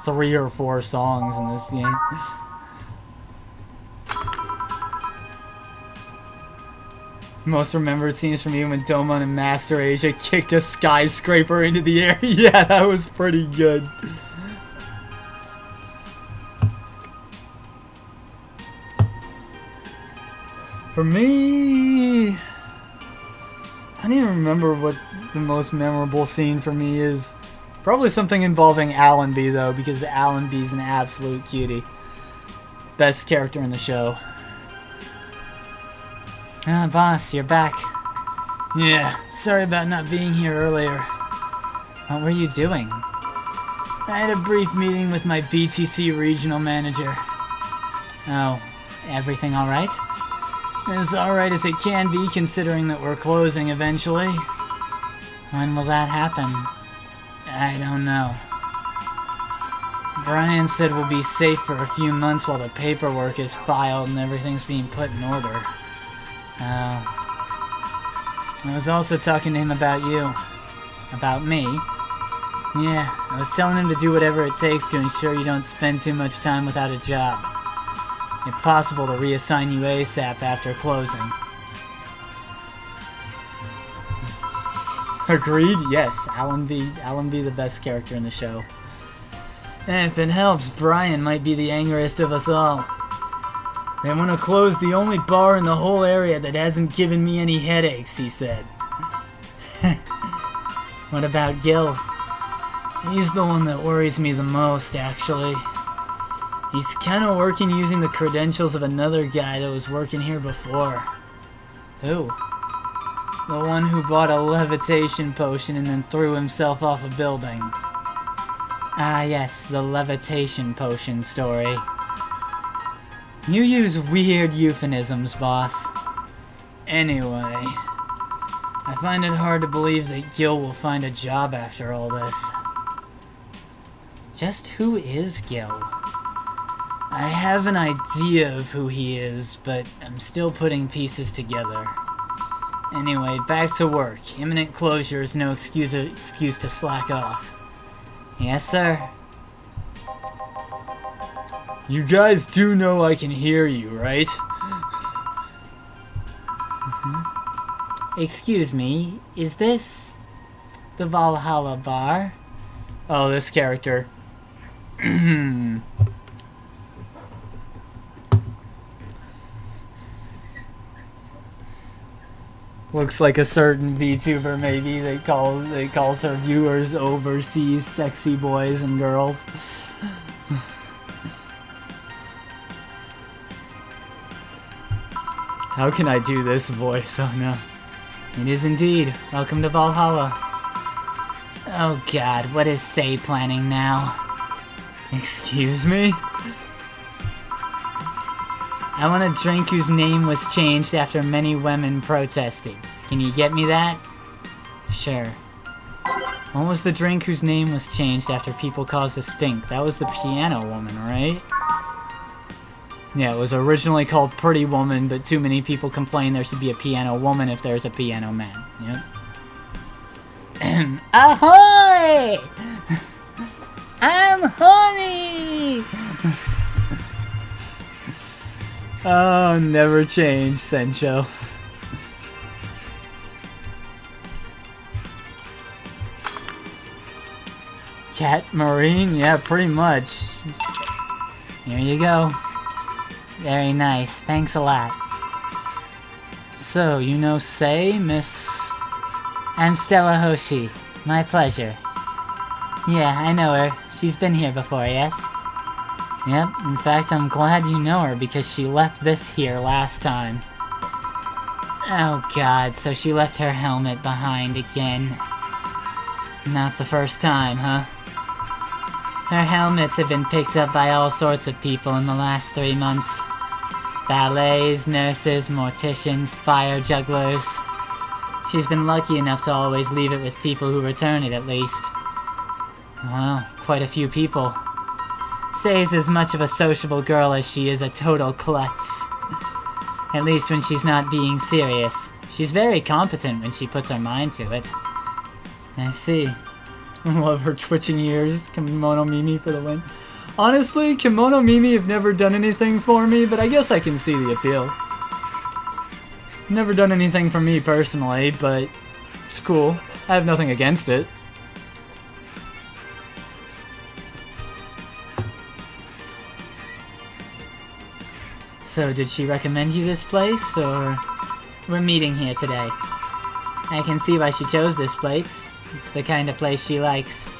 3 or 4 songs in this game. Most remembered scenes from me when Domon and Master Asia kicked a skyscraper into the air. Yeah, that was pretty good. For me, I don't even remember what the most memorable scene for me is. Probably something involving Allenby, though, because Allenby's an absolute cutie. Best character in the show. Ah, boss, you're back. Yeah, sorry about not being here earlier. What were you doing? I had a brief meeting with my BTC regional manager. Oh, everything alright? As alright as it can be, considering that we're closing eventually. When will that happen? I don't know. Brian said we'll be safe for a few months while the paperwork is filed and everything's being put in order. I was also talking to him about you. About me? Yeah, I was telling him to do whatever it takes to ensure you don't spend too much time without a job. If possible, to reassign you ASAP after closing. Agreed? Yes, Allenby the best character in the show. And if it helps, Brian might be the angriest of us all. They want to close the only bar in the whole area that hasn't given me any headaches, he said. What about Gil? He's the one that worries me the most, actually. He's kind of working using the credentials of another guy that was working here before. Who? The one who bought a levitation potion and then threw himself off a building. Ah yes, the levitation potion story. You use weird euphemisms, boss. Anyway, I find it hard to believe that Gil will find a job after all this. Just who is Gil? I have an idea of who he is, but I'm still putting pieces together. Anyway, back to work. Imminent closure is no excuse to slack off. Yes, sir. You guys do know I can hear you, right? Excuse me, is this the Valhalla bar? Oh, this character. Looks like a certain VTuber maybe. They calls her viewers overseas sexy boys and girls. How can I do this voice? Oh no. It is indeed. Welcome to Valhalla. Oh god, what is Say planning now? Excuse me? I want a drink whose name was changed after many women protested. Can you get me that? Sure. What was the drink whose name was changed after people caused a stink? That was the Piano Woman, right? Yeah, it was originally called Pretty Woman, but too many people complained there should be a Piano Woman if there's a Piano Man. Yep. Ahoy! I'm honey! Oh, never change, Sencho. Cat Marine? Yeah, pretty much. Here you go. Very nice. Thanks a lot. So, you know Say, Miss... I'm Stella Hoshi. My pleasure. Yeah, I know her. She's been here before, yes? Yep, in fact, I'm glad you know her because she left this here last time. Oh god, so she left her helmet behind again. Not the first time, huh? Her helmets have been picked up by all sorts of people in the last 3 months. Ballets, nurses, morticians, fire jugglers. She's been lucky enough to always leave it with people who return it at least. Well, quite a few people. Say's as much of a sociable girl as she is a total klutz. At least when she's not being serious. She's very competent when she puts her mind to it. I see. I love her twitching ears. Kimono Mimi for the win. Honestly, Kimono Mimi have never done anything for me, but I guess I can see the appeal. Never done anything for me personally, but it's cool. I have nothing against it. So, did she recommend you this place, or... We're meeting here today. I can see why she chose this place. It's the kind of place she likes.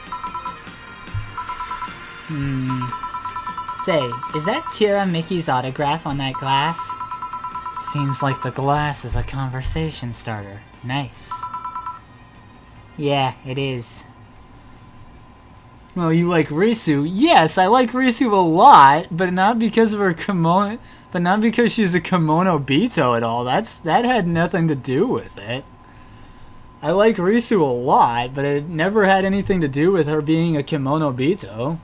Say, is that Kira Mickey's autograph on that glass? Seems like the glass is a conversation starter. Nice. Yeah, it is. Well, you like Risu? Yes, I like Risu a lot, but not because of her kimono... But not because she's a kimono Bito at all. That had nothing to do with it. I like Risu a lot, but it never had anything to do with her being a kimono Bito.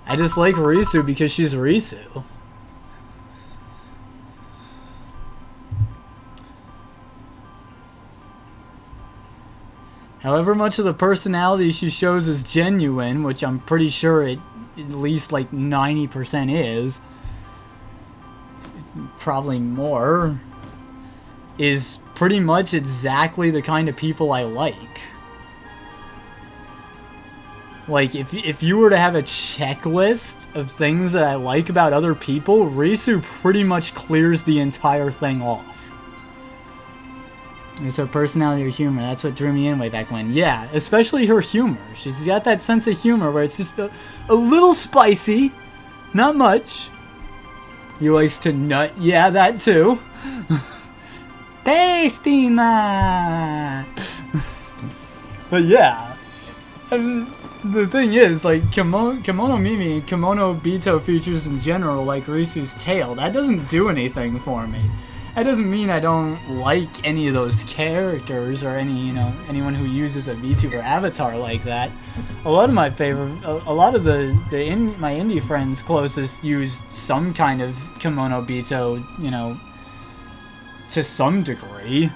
I just like Risu because she's Risu. However much of the personality she shows is genuine, which I'm pretty sure it at least like 90% is, probably more, is pretty much exactly the kind of people I like. Like, if you were to have a checklist of things that I like about other people, Risu pretty much clears the entire thing off. It's her personality or humor. That's what drew me in way back when. Yeah, especially her humor. She's got that sense of humor where it's just a little spicy. Not much. He likes to nut. Yeah, that too. Tastina! But yeah. And the thing is, like, Kimono Mimi and Kimono Bito features in general, like Risu's tail, that doesn't do anything for me. That doesn't mean I don't like any of those characters or any, you know, anyone who uses a VTuber avatar like that. A lot of my favorite, a lot of my indie friends closest use some kind of Kimono Bito, you know, to some degree.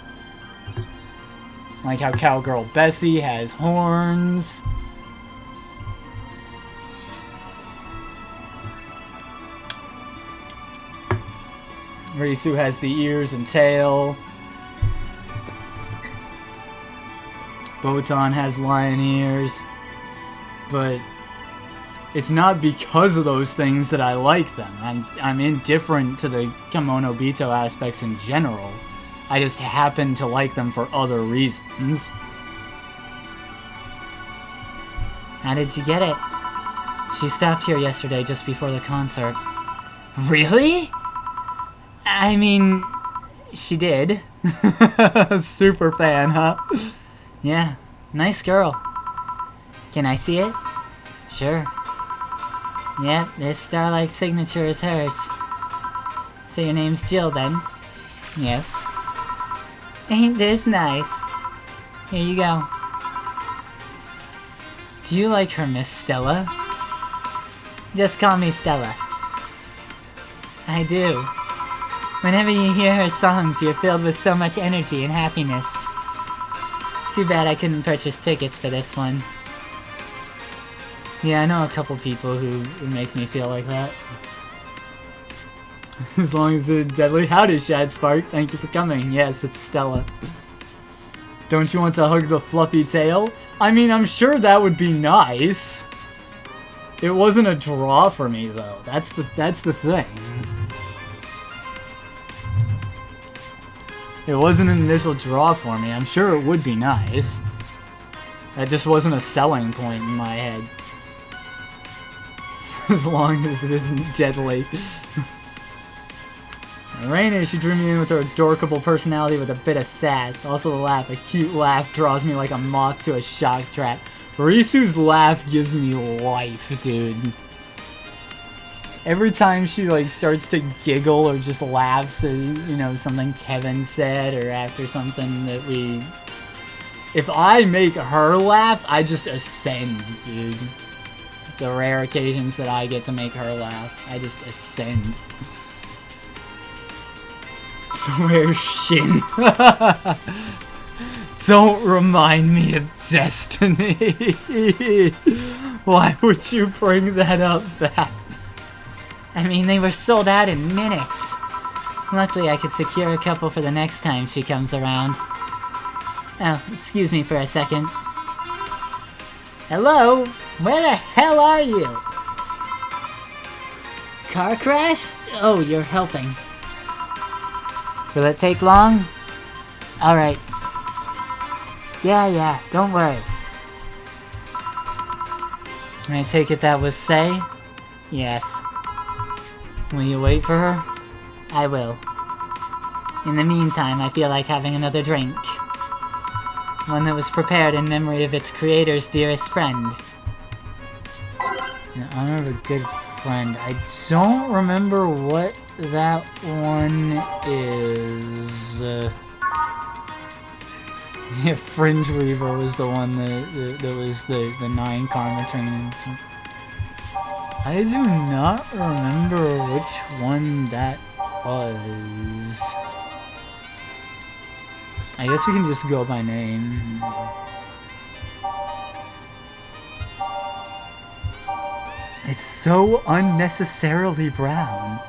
Like how Cowgirl Bessie has horns. Risu has the ears and tail. Botan has lion ears. But it's not because of those things that I like them. I'm indifferent to the Kimono Bito aspects in general. I just happen to like them for other reasons. How did you get it? She stopped here yesterday just before the concert. Really? I mean, she did. Super fan, huh? Yeah, nice girl. Can I see it? Sure. Yep, this star-like signature is hers. So your name's Jill, then? Yes. Ain't this nice? Here you go. Do you like her, Miss Stella? Just call me Stella. I do. Whenever you hear her songs, you're filled with so much energy and happiness. Too bad I couldn't purchase tickets for this one. Yeah, I know a couple people who make me feel like that. As long as it's deadly. Howdy, Shad Spark. Thank you for coming. Yes, it's Stella. Don't you want to hug the fluffy tail? I mean, I'm sure that would be nice. It wasn't a draw for me, though. That's the thing. It wasn't an initial draw for me. I'm sure it would be nice. That just wasn't a selling point in my head. As long as it isn't deadly. Raina, she drew me in with her adorable personality with a bit of sass. Also the laugh, a cute laugh draws me like a moth to a shock trap. Risu's laugh gives me life, dude. Every time she like starts to giggle or just laughs at, you know, something Kevin said or after something that we... If I make her laugh, I just ascend, dude. The rare occasions that I get to make her laugh, I just ascend. So where's Shin? Don't remind me of Destiny. Why would you bring that up back? I mean, they were sold out in minutes. Luckily, I could secure a couple for the next time she comes around. Oh, excuse me for a second. Hello? Where the hell are you? Car crash? Oh, you're helping. Will it take long? Alright. Yeah, don't worry. I take it that was Say? Yes. Will you wait for her? I will. In the meantime, I feel like having another drink. One that was prepared in memory of its creator's dearest friend. In honor of a good friend. I don't remember what that one is. Yeah, Fringe Reaver was the one that was the 9 karma training. I do not remember which one that was. I guess we can just go by name. It's so unnecessarily brown.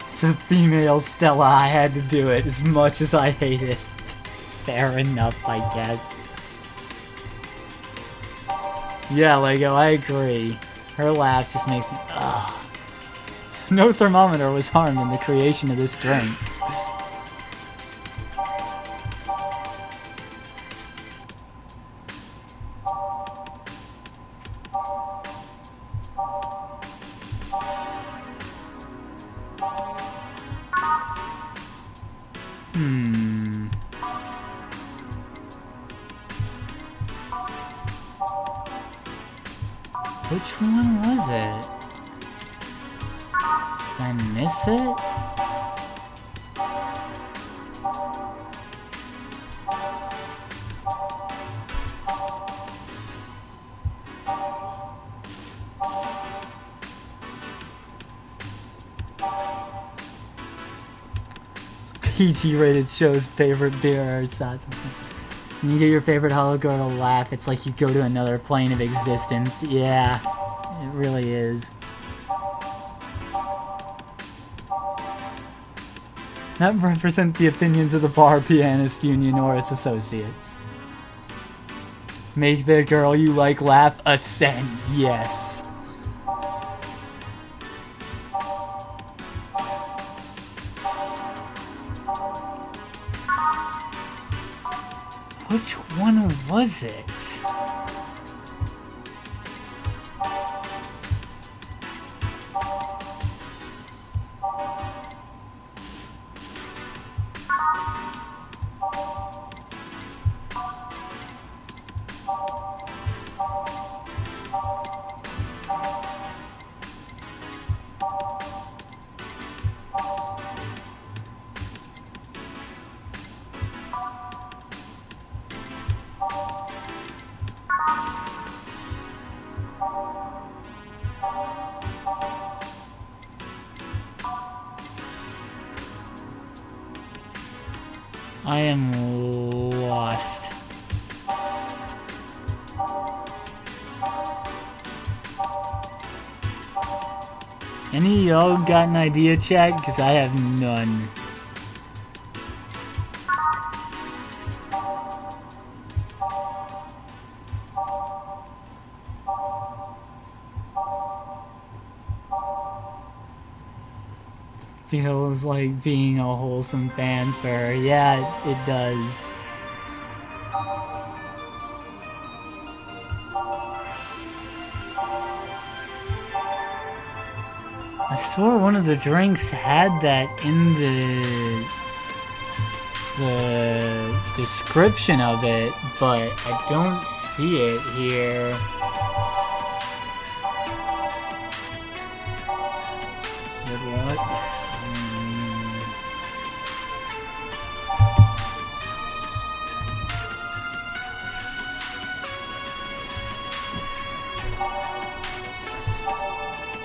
It's a female Stella, I had to do it as much as I hate it. Fair enough, I guess. Yeah, Lego, I agree. Her laugh just makes me... Ugh. No thermometer was harmed in the creation of this drink. Which one was it? Did I miss it? PG-rated show's favorite beer or something. When you get your favorite hollow girl to laugh, it's like you go to another plane of existence. Yeah, it really is. That represent the opinions of the Bar Pianist Union or its associates. Make the girl you like laugh ascend, yes. Which one was it? I am lost. Any of y'all got an idea, chat? Because I have none. feels like being a wholesome fan for her. Yeah, it does. I swore one of the drinks had that in the description of it, but I don't see it here. Good luck.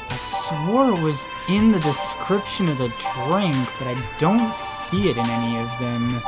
I swore it was in the description of the drink, but I don't see it in any of them.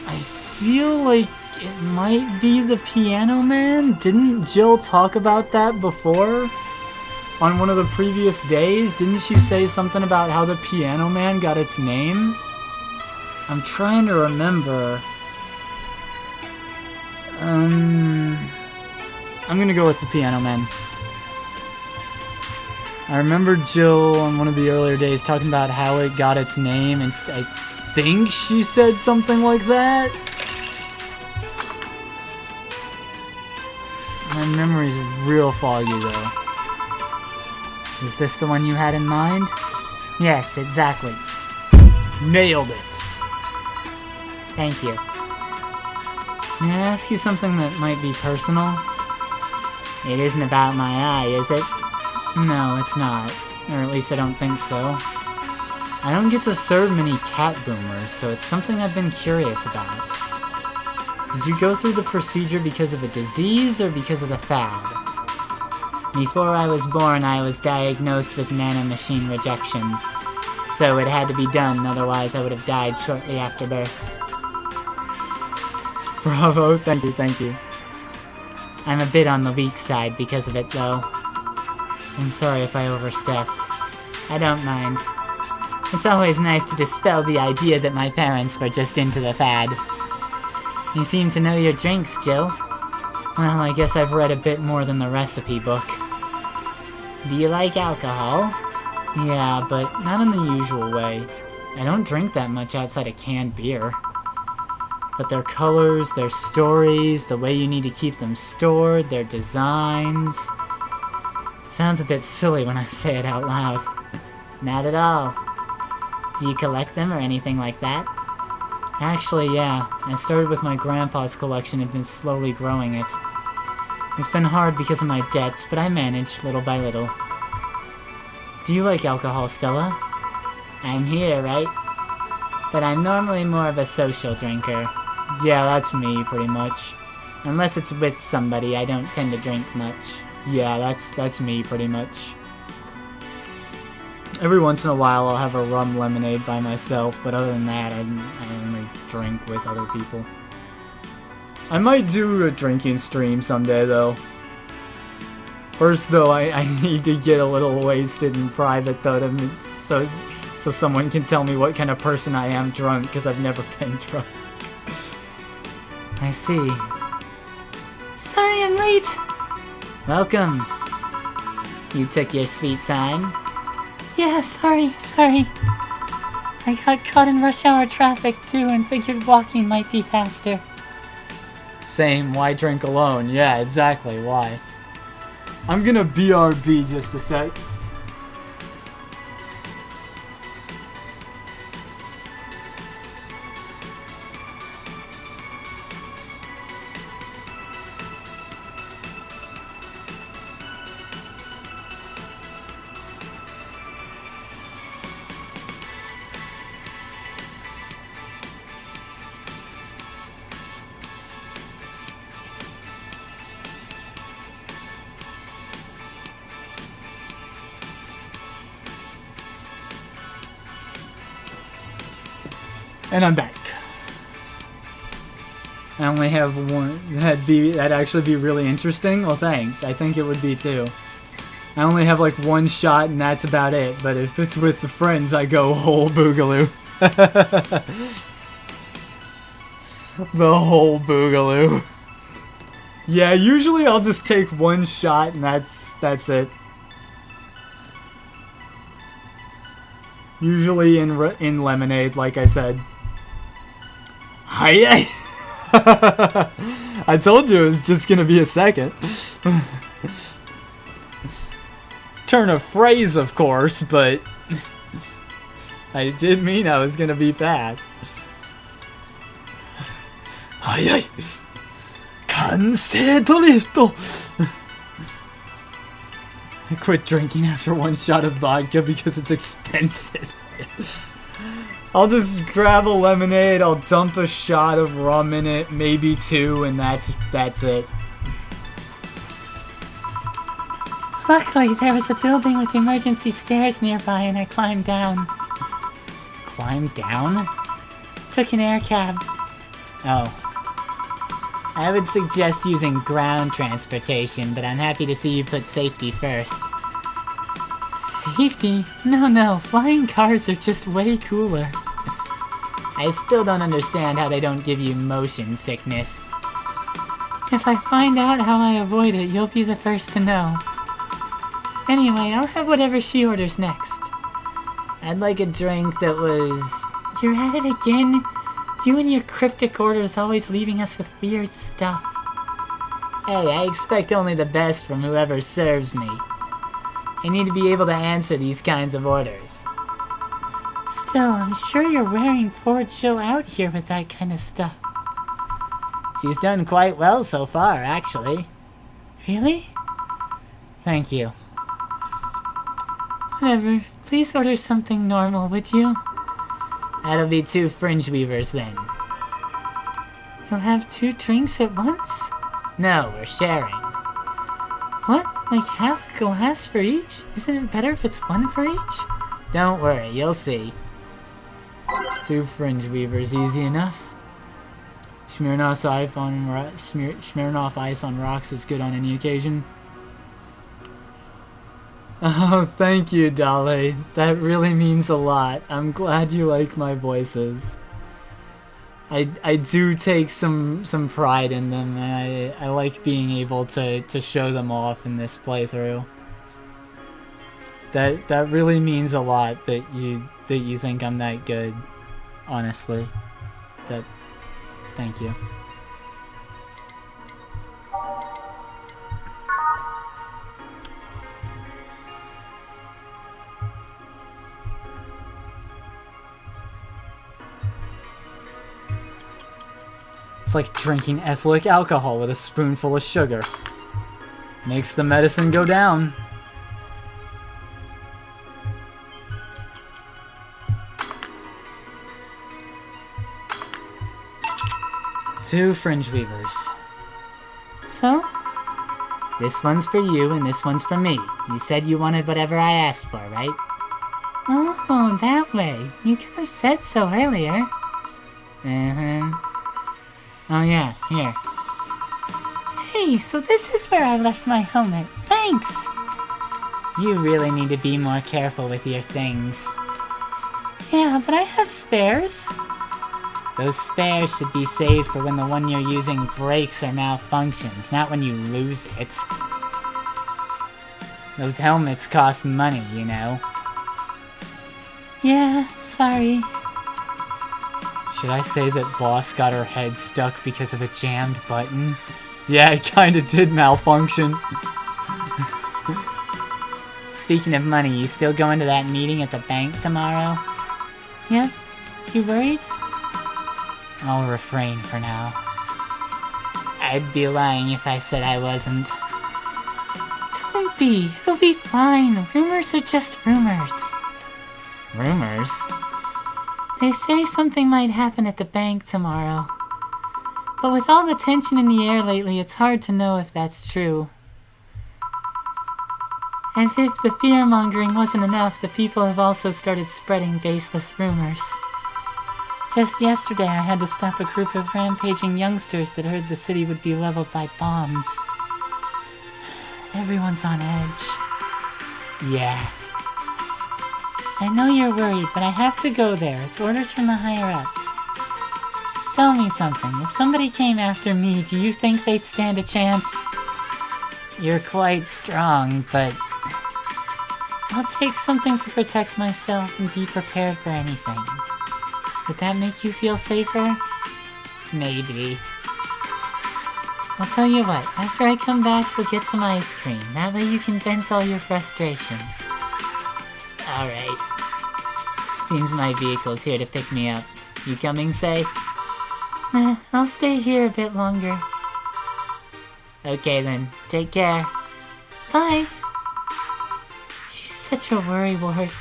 I feel like it might be the Piano Man. Didn't Jill talk about that before? On one of the previous days? Didn't she say something about how the Piano Man got its name? I'm trying to remember. I'm gonna go with the Piano Man. I remember Jill on one of the earlier days talking about how it got its name, and I think she said something like that. My memory's real foggy though. Is this the one you had in mind? Yes, exactly. Nailed it. Thank you. May I ask you something that might be personal? It isn't about my eye, is it? No, it's not. Or at least I don't think so. I don't get to serve many cat boomers, so it's something I've been curious about. Did you go through the procedure because of a disease or because of the fad? Before I was born, I was diagnosed with nanomachine rejection. So it had to be done, otherwise I would have died shortly after birth. Bravo, thank you, thank you. I'm a bit on the weak side because of it, though. I'm sorry if I overstepped. I don't mind. It's always nice to dispel the idea that my parents were just into the fad. You seem to know your drinks, Jill. Well, I guess I've read a bit more than the recipe book. Do you like alcohol? Yeah, but not in the usual way. I don't drink that much outside of canned beer. But their colors, their stories, the way you need to keep them stored, their designs... Sounds a bit silly when I say it out loud. Not at all. Do you collect them or anything like that? Actually, yeah. I started with my grandpa's collection and been slowly growing it. It's been hard because of my debts, but I managed little by little. Do you like alcohol, Stella? I'm here, right? But I'm normally more of a social drinker. Yeah, that's me, pretty much. Unless it's with somebody, I don't tend to drink much. Yeah, that's me, pretty much. Every once in a while, I'll have a rum lemonade by myself, but other than that, I only drink with other people. I might do a drinking stream someday, though. First, though, I need to get a little wasted in private, though, so someone can tell me what kind of person I am drunk, because I've never been drunk. I see. Sorry I'm late! Welcome. You took your sweet time? Yeah, sorry. I got caught in rush hour traffic too and figured walking might be faster. Same, why drink alone? Yeah, exactly, why? I'm gonna BRB just a sec. And I'm back. I only have one. That'd actually be really interesting. Well, thanks. I think it would be too. I only have like one shot and that's about it. But if it's with the friends, I go whole boogaloo. The whole boogaloo. Yeah, usually I'll just take one shot and that's it. Usually in lemonade, like I said. Hi. I told you it was just gonna be a second. Turn of phrase, of course, but I did mean I was gonna be fast. Hi. Kansei drift. I quit drinking after one shot of vodka because it's expensive. I'll just grab a lemonade, I'll dump a shot of rum in it, maybe two, and that's it. Luckily, there was a building with emergency stairs nearby and I climbed down. Climb down? Took an air cab. Oh. I would suggest using ground transportation, but I'm happy to see you put safety first. Safety? No, flying cars are just way cooler. I still don't understand how they don't give you motion sickness. If I find out how I avoid it, you'll be the first to know. Anyway, I'll have whatever she orders next. I'd like a drink that was... You're at it again? You and your cryptic orders always leaving us with weird stuff. Hey, I expect only the best from whoever serves me. I need to be able to answer these kinds of orders. Still, I'm sure you're wearing poor Jill out here with that kind of stuff. She's done quite well so far, actually. Really? Thank you. Whatever. Please order something normal, would you? That'll be 2 fringe weavers then. You'll have 2 drinks at once? No, we're sharing. What? Like half a glass for each? Isn't it better if it's 1 for each? Don't worry, you'll see. 2 fringe weavers, easy enough. Smirnoff ice on rocks is good on any occasion. Oh, thank you, Dale. That really means a lot. I'm glad you like my voices. I do take some pride in them, and I like being able to show them off in this playthrough. That really means a lot that you think I'm that good. Honestly. Thank you. It's like drinking ethylene alcohol with a spoonful of sugar. Makes the medicine go down. Two fringe weavers. So? This one's for you and this one's for me. You said you wanted whatever I asked for, right? Oh, that way. You could have said so earlier. Oh yeah, here. Hey, so this is where I left my helmet. Thanks! You really need to be more careful with your things. Yeah, but I have spares. Those spares should be saved for when the one you're using breaks or malfunctions, not when you lose it. Those helmets cost money, you know. Yeah, sorry. Should I say that Boss got her head stuck because of a jammed button? Yeah, it kinda did malfunction. Speaking of money, you still going to that meeting at the bank tomorrow? Yep. You worried? I'll refrain for now. I'd be lying if I said I wasn't. Don't be. It'll be fine. Rumors are just rumors. Rumors? They say something might happen at the bank tomorrow. But with all the tension in the air lately, it's hard to know if that's true. As if the fear-mongering wasn't enough, the people have also started spreading baseless rumors. Just yesterday, I had to stop a group of rampaging youngsters that heard the city would be leveled by bombs. Everyone's on edge. Yeah. I know you're worried, but I have to go there. It's orders from the higher-ups. Tell me something. If somebody came after me, do you think they'd stand a chance? You're quite strong, but I'll take something to protect myself and be prepared for anything. Would that make you feel safer? Maybe. I'll tell you what, after I come back, we'll get some ice cream. That way you can vent all your frustrations. Alright. Seems my vehicle's here to pick me up. You coming, Say? I'll stay here a bit longer. Okay then, take care. Bye. She's such a worrywart.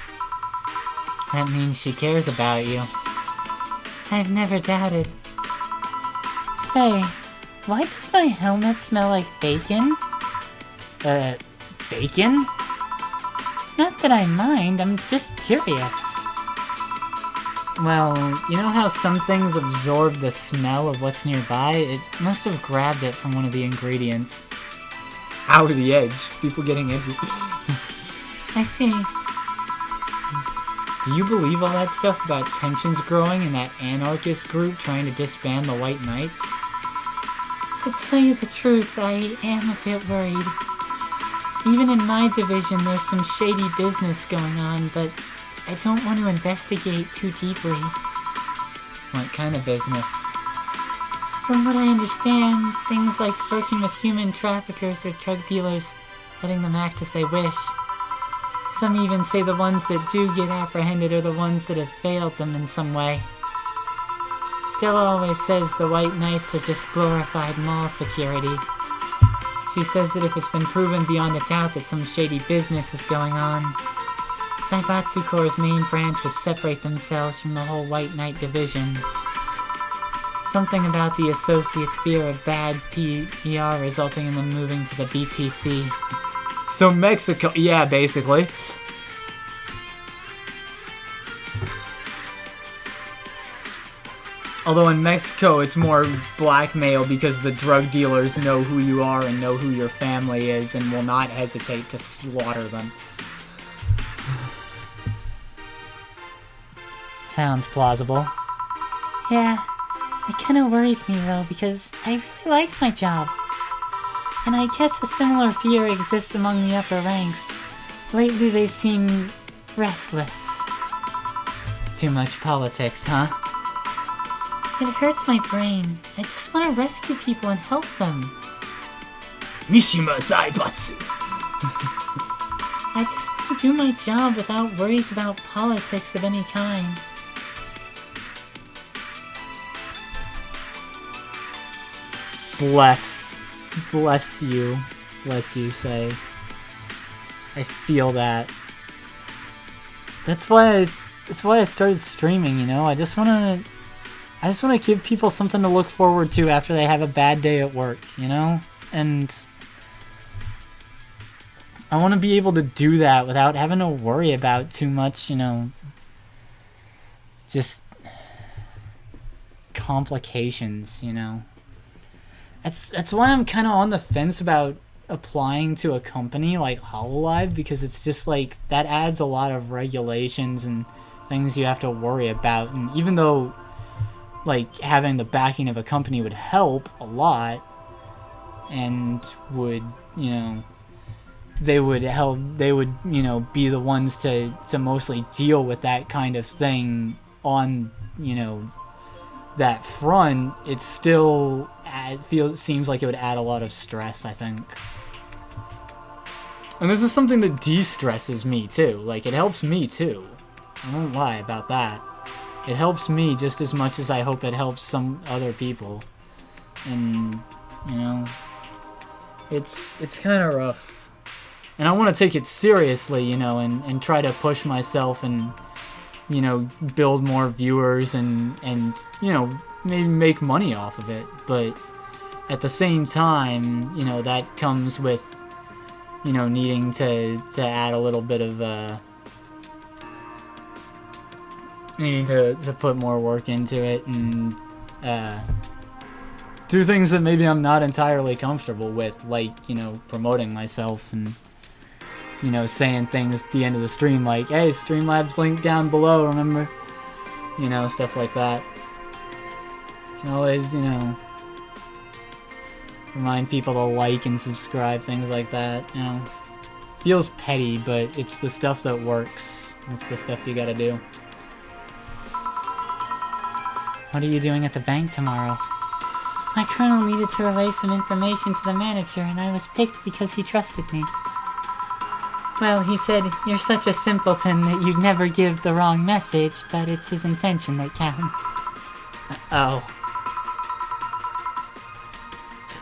That means she cares about you. I've never doubted. Say, why does my helmet smell like bacon? Bacon? Not that I mind, I'm just curious. Well, you know how some things absorb the smell of what's nearby? It must have grabbed it from one of the ingredients. Out of the edge. People getting edgy. I see. Do you believe all that stuff about tensions growing in that anarchist group trying to disband the White Knights? To tell you the truth, I am a bit worried. Even in my division, there's some shady business going on, but I don't want to investigate too deeply. What kind of business? From what I understand, things like working with human traffickers or drug dealers, letting them act as they wish. Some even say the ones that do get apprehended are the ones that have failed them in some way. Stella always says the White Knights are just glorified mall security. She says that if it's been proven beyond a doubt that some shady business is going on, Zaibatsu Corps' main branch would separate themselves from the whole White Knight division. Something about the Associates' fear of bad PR resulting in them moving to the BTC. So Mexico, yeah, basically. Although in Mexico it's more blackmail because the drug dealers know who you are and know who your family is and will not hesitate to slaughter them. Sounds plausible. Yeah, it kinda worries me though because I really like my job. And I guess a similar fear exists among the upper ranks. Lately they seem restless. Too much politics, huh? It hurts my brain. I just want to rescue people and help them. Mishima Zaibatsu. I just want to do my job without worries about politics of any kind. Bless you, Say. I feel that. That's why I started streaming, you know? I just want to give people something to look forward to after they have a bad day at work, you know? And I want to be able to do that without having to worry about too much, you know, just complications, you know? That's why I'm kind of on the fence about applying to a company like Hololive, because it's just like that adds a lot of regulations and things you have to worry about. And even though like having the backing of a company would help a lot and would, you know, they would, you know, be the ones to mostly deal with that kind of thing on, you know, that front, it still seems like it would add a lot of stress, I think. And this is something that de-stresses me too. Like, it helps me too. I won't lie about that. It helps me just as much as I hope it helps some other people. And, you know, it's kind of rough. And I want to take it seriously, you know, and try to push myself and, you know, build more viewers and you know, maybe make money off of it. But at the same time, you know, that comes with, you know, needing to add a little bit of needing to put more work into it and do things that maybe I'm not entirely comfortable with, like, you know, promoting myself and, you know, saying things at the end of the stream like, hey, Streamlabs link down below, remember? You know, stuff like that. You can always, you know, remind people to like and subscribe, things like that, you know. Feels petty, but it's the stuff that works. It's the stuff you gotta do. What are you doing at the bank tomorrow? My colonel needed to relay some information to the manager, and I was picked because he trusted me. Well, he said, you're such a simpleton that you'd never give the wrong message, but it's his intention that counts. Oh.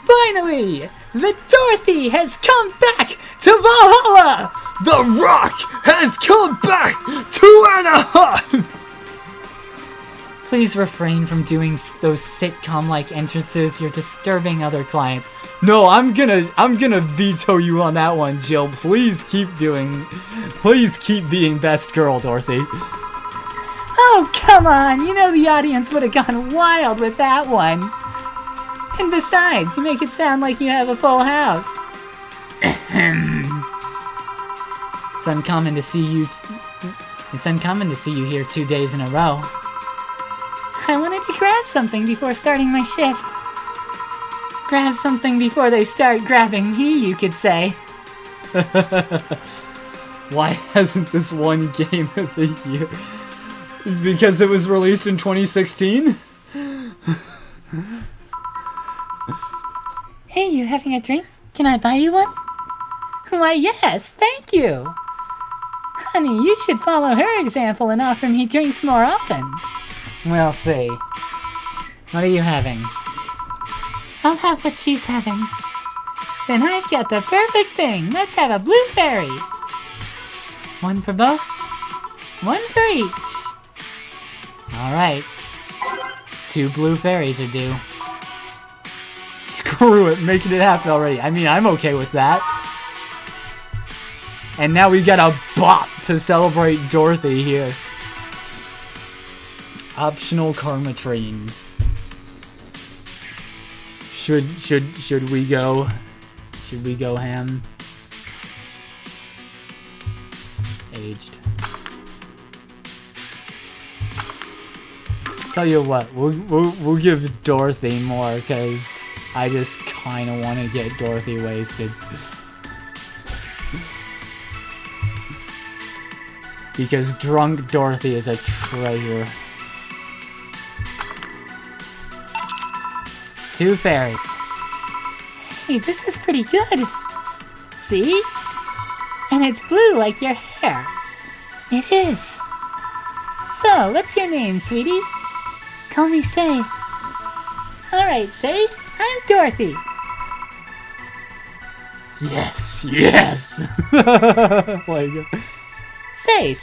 Finally! The Dorothy has come back to Valhalla! The Rock has come back to Anaheim! Please refrain from doing those sitcom-like entrances. You're disturbing other clients. No, I'm gonna veto you on that one, Jill. Please keep being best girl, Dorothy. Oh, come on! You know the audience would have gone wild with that one. And besides, you make it sound like you have a full house. It's uncommon to see you here 2 days in a row. I wanted to grab something before starting my shift. Grab something before they start grabbing me, you could say. Why hasn't this won Game of the Year? Because it was released in 2016? Hey, you having a drink? Can I buy you one? Why, yes, thank you. Honey, you should follow her example and offer me drinks more often. We'll see. What are you having? I'll have what she's having. Then I've got the perfect thing. Let's have a blue fairy. One for both. One for each. Alright. 2 blue fairies are due. Screw it, making it happen already. I mean, I'm okay with that. And now we got a bot to celebrate Dorothy here. Optional karma train. Should we go? Should we go ham? Aged. Tell you what, we'll give Dorothy more because I just kind of want to get Dorothy wasted. Because drunk Dorothy is a treasure. 2 fairies. Hey, this is pretty good. See? And it's blue like your hair. It is. So, what's your name, sweetie? Call me Say. Alright, Say. I'm Dorothy. Yes, yes! Oh my God. Say.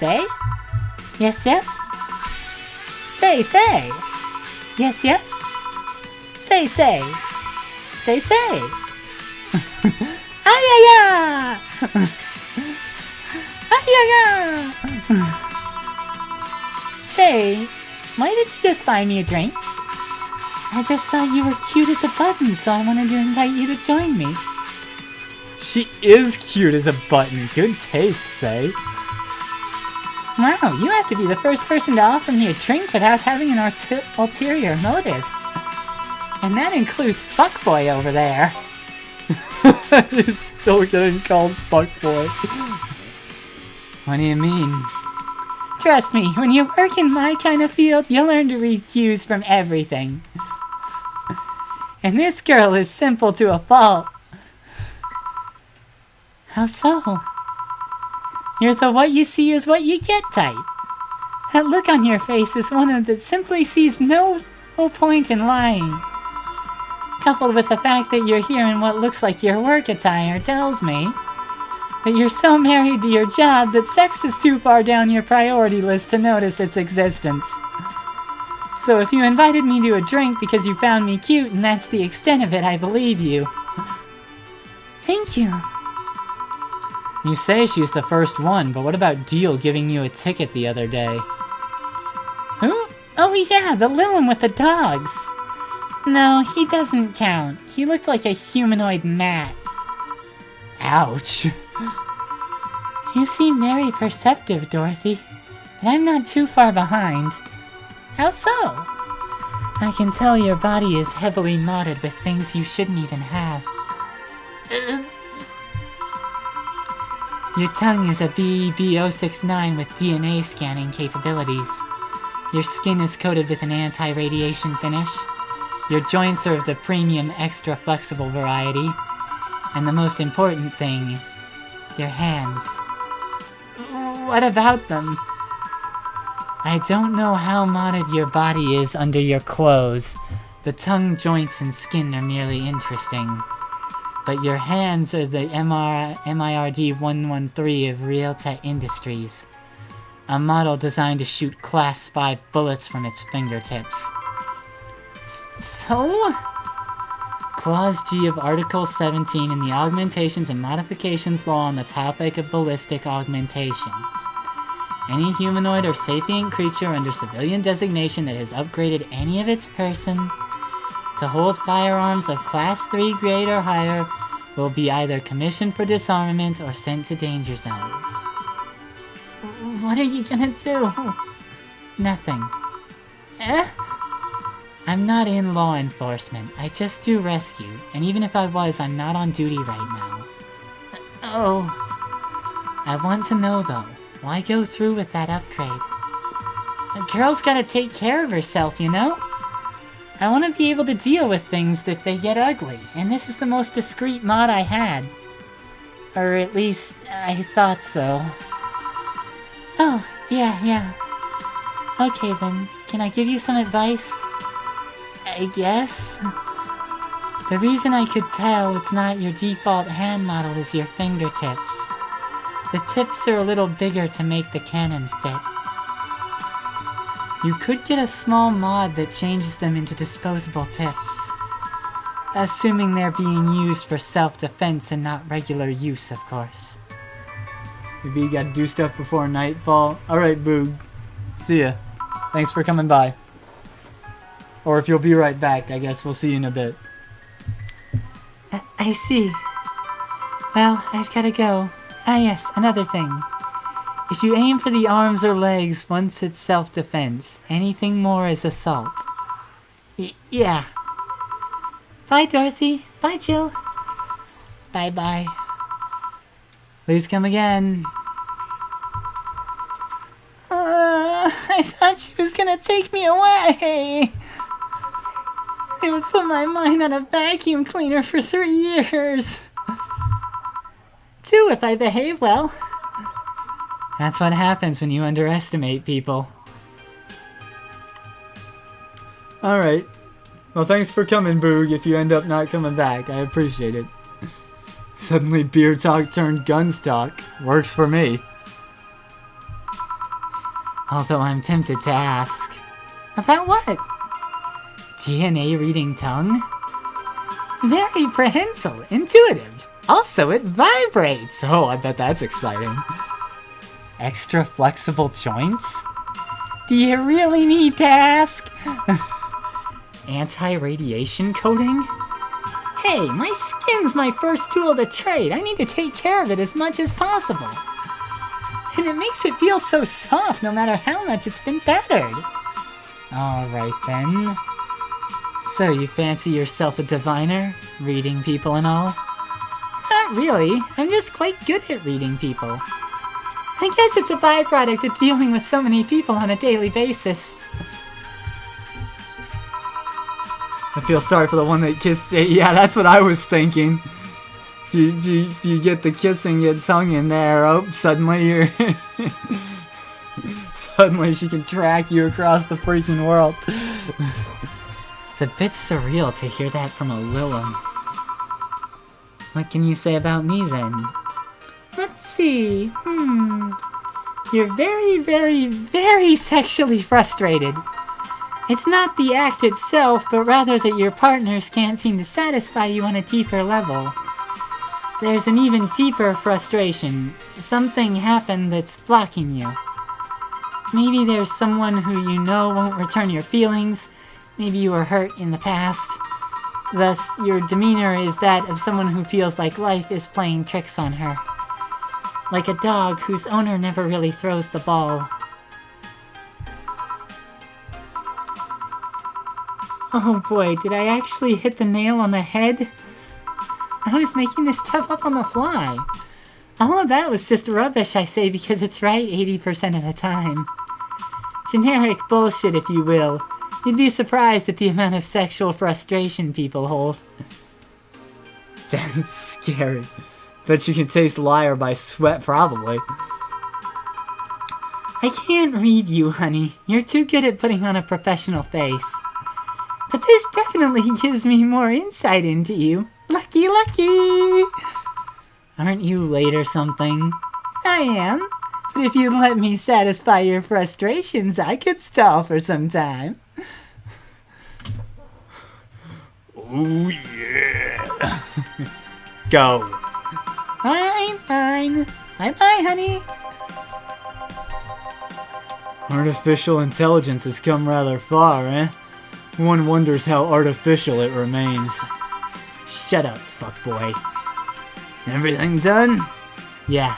Yes, yes. Say. Yes, yes. Say. Say. Ay-ya-ya! Ay-ya-ya! Say, why did you just buy me a drink? I just thought you were cute as a button, so I wanted to invite you to join me. She is cute as a button. Good taste, Say. Wow, you have to be the first person to offer me a drink without having an ulterior motive. And that includes fuckboy over there. He's still getting called fuckboy. What do you mean? Trust me, when you work in my kind of field, you'll learn to read cues from everything. And this girl is simple to a fault. How so? You're the what you see is what you get type. That look on your face is one of that simply sees no point in lying. Coupled with the fact that you're here in what looks like your work attire tells me that you're so married to your job that sex is too far down your priority list to notice its existence. So if you invited me to a drink because you found me cute and that's the extent of it, I believe you. Thank you. You say she's the first one, but what about Deal giving you a ticket the other day? Who? Oh yeah, the Lilin with the dogs. No, he doesn't count. He looked like a humanoid mat. Ouch. You seem very perceptive, Dorothy. And I'm not too far behind. How so? I can tell your body is heavily modded with things you shouldn't even have. Your tongue is a VA-069 with DNA scanning capabilities. Your skin is coated with an anti-radiation finish. Your joints are of the premium extra flexible variety. And the most important thing, your hands. What about them? I don't know how modded your body is under your clothes. The tongue, joints, and skin are merely interesting. But your hands are the MIRD-113 of Realtek Industries. A model designed to shoot Class 5 bullets from its fingertips. So? Clause G of Article 17 in the Augmentations and Modifications Law on the topic of ballistic augmentations. Any humanoid or sapient creature under civilian designation that has upgraded any of its person to hold firearms of Class 3 grade or higher will be either commissioned for disarmament or sent to danger zones. What are you gonna do? Nothing. I'm not in law enforcement. I just do rescue, and even if I was, I'm not on duty right now. Oh. I want to know though, why go through with that upgrade? A girl's gotta take care of herself, you know? I want to be able to deal with things if they get ugly, and this is the most discreet mod I had. Or at least, I thought so. Oh, yeah. Okay then, can I give you some advice? I guess? The reason I could tell it's not your default hand model is your fingertips. The tips are a little bigger to make the cannons fit. You could get a small mod that changes them into disposable tips. Assuming they're being used for self-defense and not regular use, of course. Maybe you gotta do stuff before nightfall. Alright, Boog. See ya. Thanks for coming by. Or if you'll be right back, I guess we'll see you in a bit. I see. Well, I've gotta go. Ah yes, another thing. If you aim for the arms or legs, once it's self-defense. Anything more is assault. Yeah. Bye, Dorothy. Bye, Jill. Bye-bye. Please come again. I thought she was gonna take me away. They would put my mind on a vacuum cleaner for 3 years. 2 if I behave well. That's what happens when you underestimate people. Alright. Well, thanks for coming, Boog, if you end up not coming back. I appreciate it. Suddenly beer talk turned guns talk. Works for me. Although I'm tempted to ask. About what? DNA reading tongue? Very prehensile, intuitive. Also, it vibrates. Oh, I bet that's exciting. Extra flexible joints? Do you really need to ask? Anti-radiation coating? Hey, my skin's my first tool of the trade. I need to take care of it as much as possible. And it makes it feel so soft no matter how much it's been battered. Alright then. So you fancy yourself a diviner? Reading people and all? Not really. I'm just quite good at reading people. I guess it's a byproduct of dealing with so many people on a daily basis. I feel sorry for the one that kissed. Yeah, that's what I was thinking. If you get the kissing your tongue in there, oh, suddenly you're... suddenly she can track you across the freaking world. It's a bit surreal to hear that from a Lilum. What can you say about me then? Let's see. You're very, very, very sexually frustrated. It's not the act itself, but rather that your partners can't seem to satisfy you on a deeper level. There's an even deeper frustration. Something happened that's blocking you. Maybe there's someone who you know won't return your feelings. Maybe you were hurt in the past. Thus, your demeanor is that of someone who feels like life is playing tricks on her. Like a dog whose owner never really throws the ball. Oh boy, did I actually hit the nail on the head? I was making this stuff up on the fly. All of that was just rubbish, I say, because it's right 80% of the time. Generic bullshit, if you will. You'd be surprised at the amount of sexual frustration people hold. That's scary. Bet you can taste liar by sweat, probably. I can't read you, honey. You're too good at putting on a professional face. But this definitely gives me more insight into you. Lucky, lucky! Aren't you late or something? I am. But if you'd let me satisfy your frustrations, I could stall for some time. Oh yeah! Go! Fine. Bye-bye, honey. Artificial intelligence has come rather far, eh? One wonders how artificial it remains. Shut up, fuckboy. Everything done? Yeah.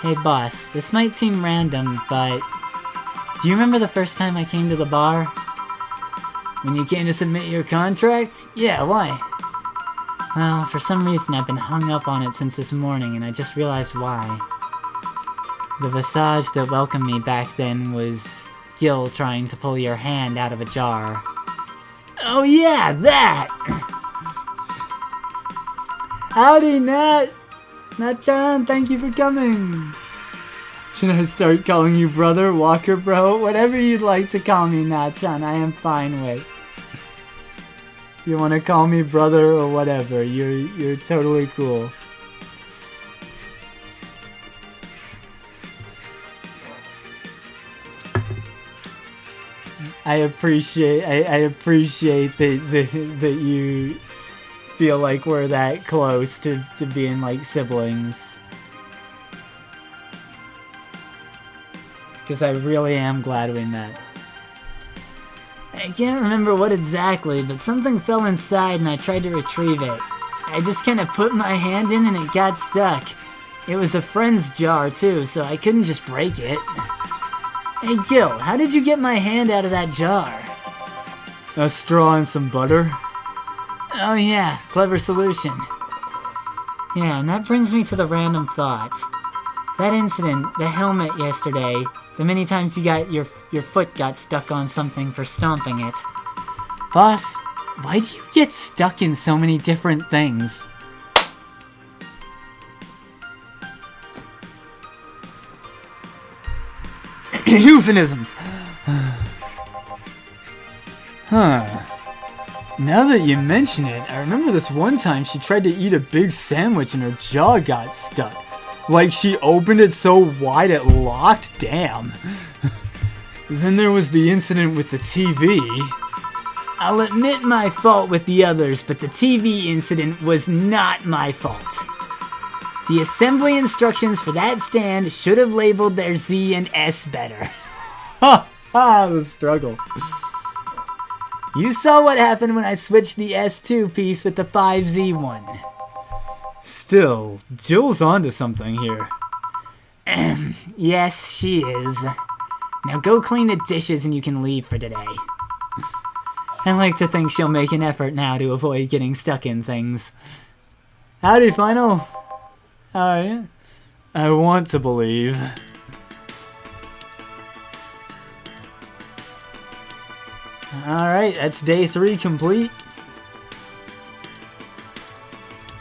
Hey boss, this might seem random, but... do you remember the first time I came to the bar? When you came to submit your contract? Yeah, why? Well, for some reason I've been hung up on it since this morning, and I just realized why. The visage that welcomed me back then was Gil trying to pull your hand out of a jar. Oh yeah, that! Howdy, Nat! Nat-chan, thank you for coming! Should I start calling you brother, Walker bro? Whatever you'd like to call me, Nat-chan, I am fine with. You wanna call me brother or whatever, you're totally cool. I appreciate that you feel like we're that close to being like siblings. Because I really am glad we met. I can't remember what exactly, but something fell inside and I tried to retrieve it. I just kind of put my hand in and it got stuck. It was a friend's jar too, so I couldn't just break it. Hey Gil, how did you get my hand out of that jar? A straw and some butter. Oh yeah, clever solution. Yeah, and that brings me to the random thought. That incident, the helmet yesterday, the many times you got your foot got stuck on something for stomping it. Boss, why do you get stuck in so many different things? Euphemisms! Huh. Now that you mention it, I remember this one time she tried to eat a big sandwich and her jaw got stuck. Like she opened it so wide it locked? Damn. Then there was the incident with the TV. I'll admit my fault with the others, but the TV incident was not my fault. The assembly instructions for that stand should have labeled their Z and S better. Ha ha, the struggle. You saw what happened when I switched the S2 piece with the 5Z one. Still, Jill's onto something here. Yes, she is. Now go clean the dishes and you can leave for today. I like to think she'll make an effort now to avoid getting stuck in things. Howdy, Final. How are you? I want to believe. Alright, that's day 3 complete.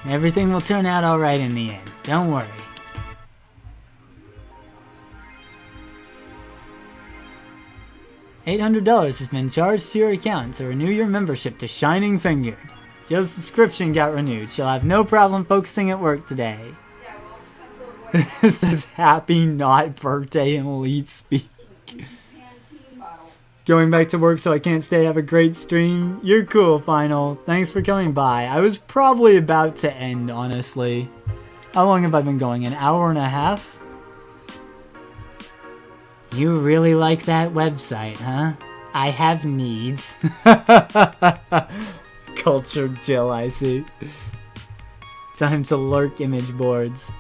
Everything will turn out alright in the end. Don't worry. $800 has been charged to your account to renew your membership to Shining Fingered. Jill's subscription got renewed. She'll have no problem focusing at work today. Yeah, well, send her away. This says happy not birthday and lead speak. Canteen bottle. Going back to work so I can't stay, have a great stream. You're cool, Final. Thanks for coming by. I was probably about to end, honestly. How long have I been going? An hour and a half? You really like that website, huh? I have needs. Cultured Jill, I see. Time to lurk image boards.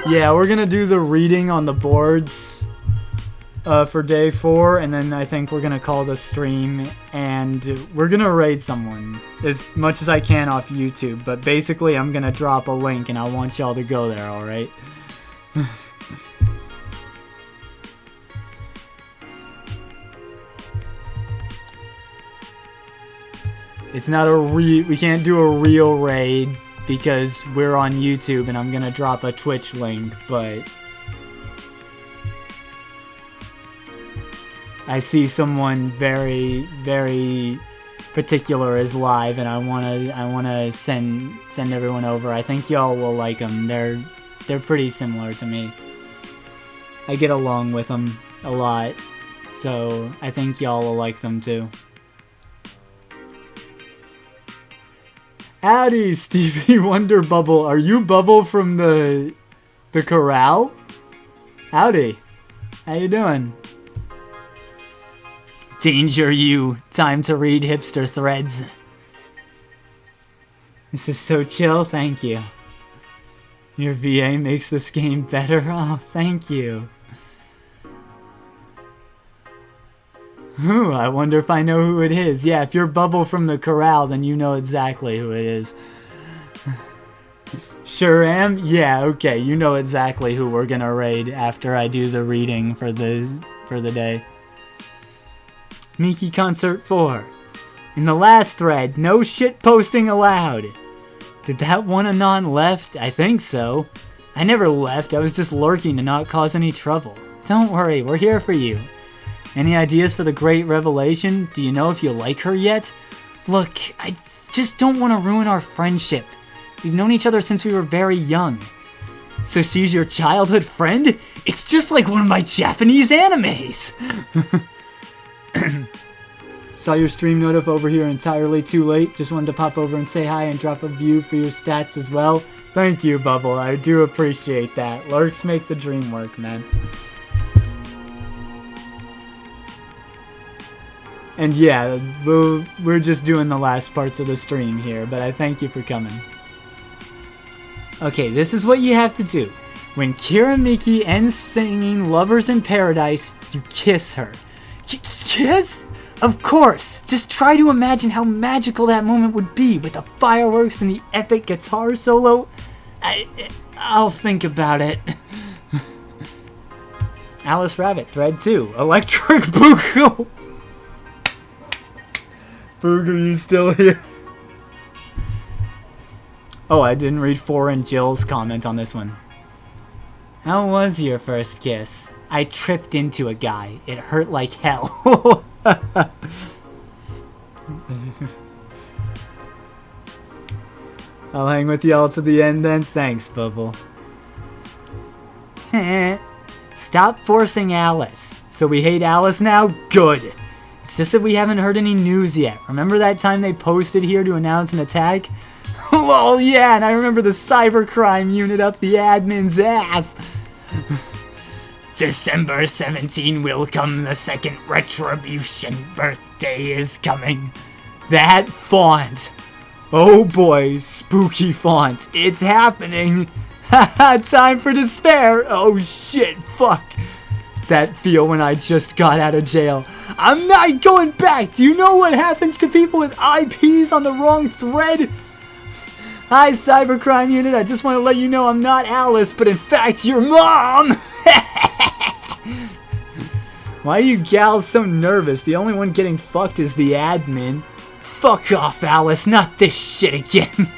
Yeah, we're gonna do the reading on the boards for day 4, and then I think we're gonna call the stream, and we're gonna raid someone as much as I can off YouTube, but basically I'm gonna drop a link and I want y'all to go there, alright? It's not a we can't do a real raid because we're on YouTube and I'm gonna drop a Twitch link, but I see someone very, very particular is live, and I wanna send everyone over. I think y'all will like them. They're pretty similar to me. I get along with them a lot, so I think y'all will like them too. Howdy, Stevie Wonder Bubble. Are you Bubble from the corral? Howdy. How you doing? Danger you. Time to read hipster threads. This is so chill, thank you. Your VA makes this game better? Oh, thank you. Ooh, I wonder if I know who it is. Yeah, if you're Bubble from the corral, then you know exactly who it is. Sure am? Yeah, okay, you know exactly who we're gonna raid after I do the reading for the day. Miki Concert 4. In the last thread, no shit posting allowed. Did that one anon left? I think so. I never left, I was just lurking to not cause any trouble. Don't worry, we're here for you. Any ideas for the great revelation? Do you know if you like her yet? Look, I just don't want to ruin our friendship. We've known each other since we were very young. So she's your childhood friend? It's just like one of my Japanese animes! Saw your stream notif over here entirely too late. Just wanted to pop over and say hi and drop a view for your stats as well. Thank you, Bubble. I do appreciate that. Lurks make the dream work, man. And yeah, we're just doing the last parts of the stream here, but I thank you for coming. Okay, this is what you have to do. When Kira Miki ends singing Lovers in Paradise, you kiss her. Kiss? Of course! Just try to imagine how magical that moment would be with the fireworks and the epic guitar solo. I'll think about it. Alice Rabbit, Thread 2, Electric Boogaloo. Booger, you still here? Oh, I didn't read Foreign Jill's comment on this one. How was your first kiss? I tripped into a guy. It hurt like hell. I'll hang with y'all to the end then. Thanks, Bubble. Stop forcing Alice. So we hate Alice now? Good. It's just that we haven't heard any news yet. Remember that time they posted here to announce an attack? Lol, yeah, and I remember the cybercrime unit up the admin's ass. December 17 will come, the second retribution birthday is coming. That font. Oh boy, spooky font. It's happening. Haha, time for despair. Oh shit, fuck. That feel when I just got out of jail. I'm not going back. Do you know what happens to people with IPs on the wrong thread? Hi, cybercrime unit. I just want to let you know I'm not Alice, but in fact your mom. Why are you gals so nervous? The only one getting fucked is the admin. Fuck off, Alice. Not this shit again.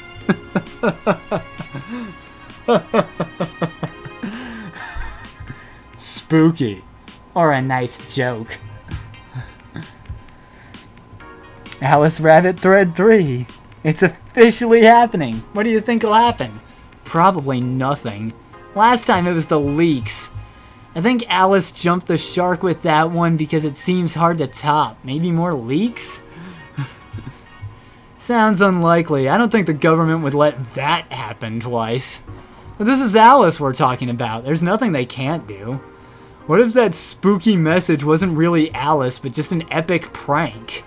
Spooky. Or a nice joke. Alice Rabbit Thread 3. It's officially happening. What do you think will happen? Probably nothing. Last time it was the leaks. I think Alice jumped the shark with that one because it seems hard to top. Maybe more leaks? Sounds unlikely. I don't think the government would let that happen twice. But this is Alice we're talking about. There's nothing they can't do. What if that spooky message wasn't really Alice, but just an epic prank?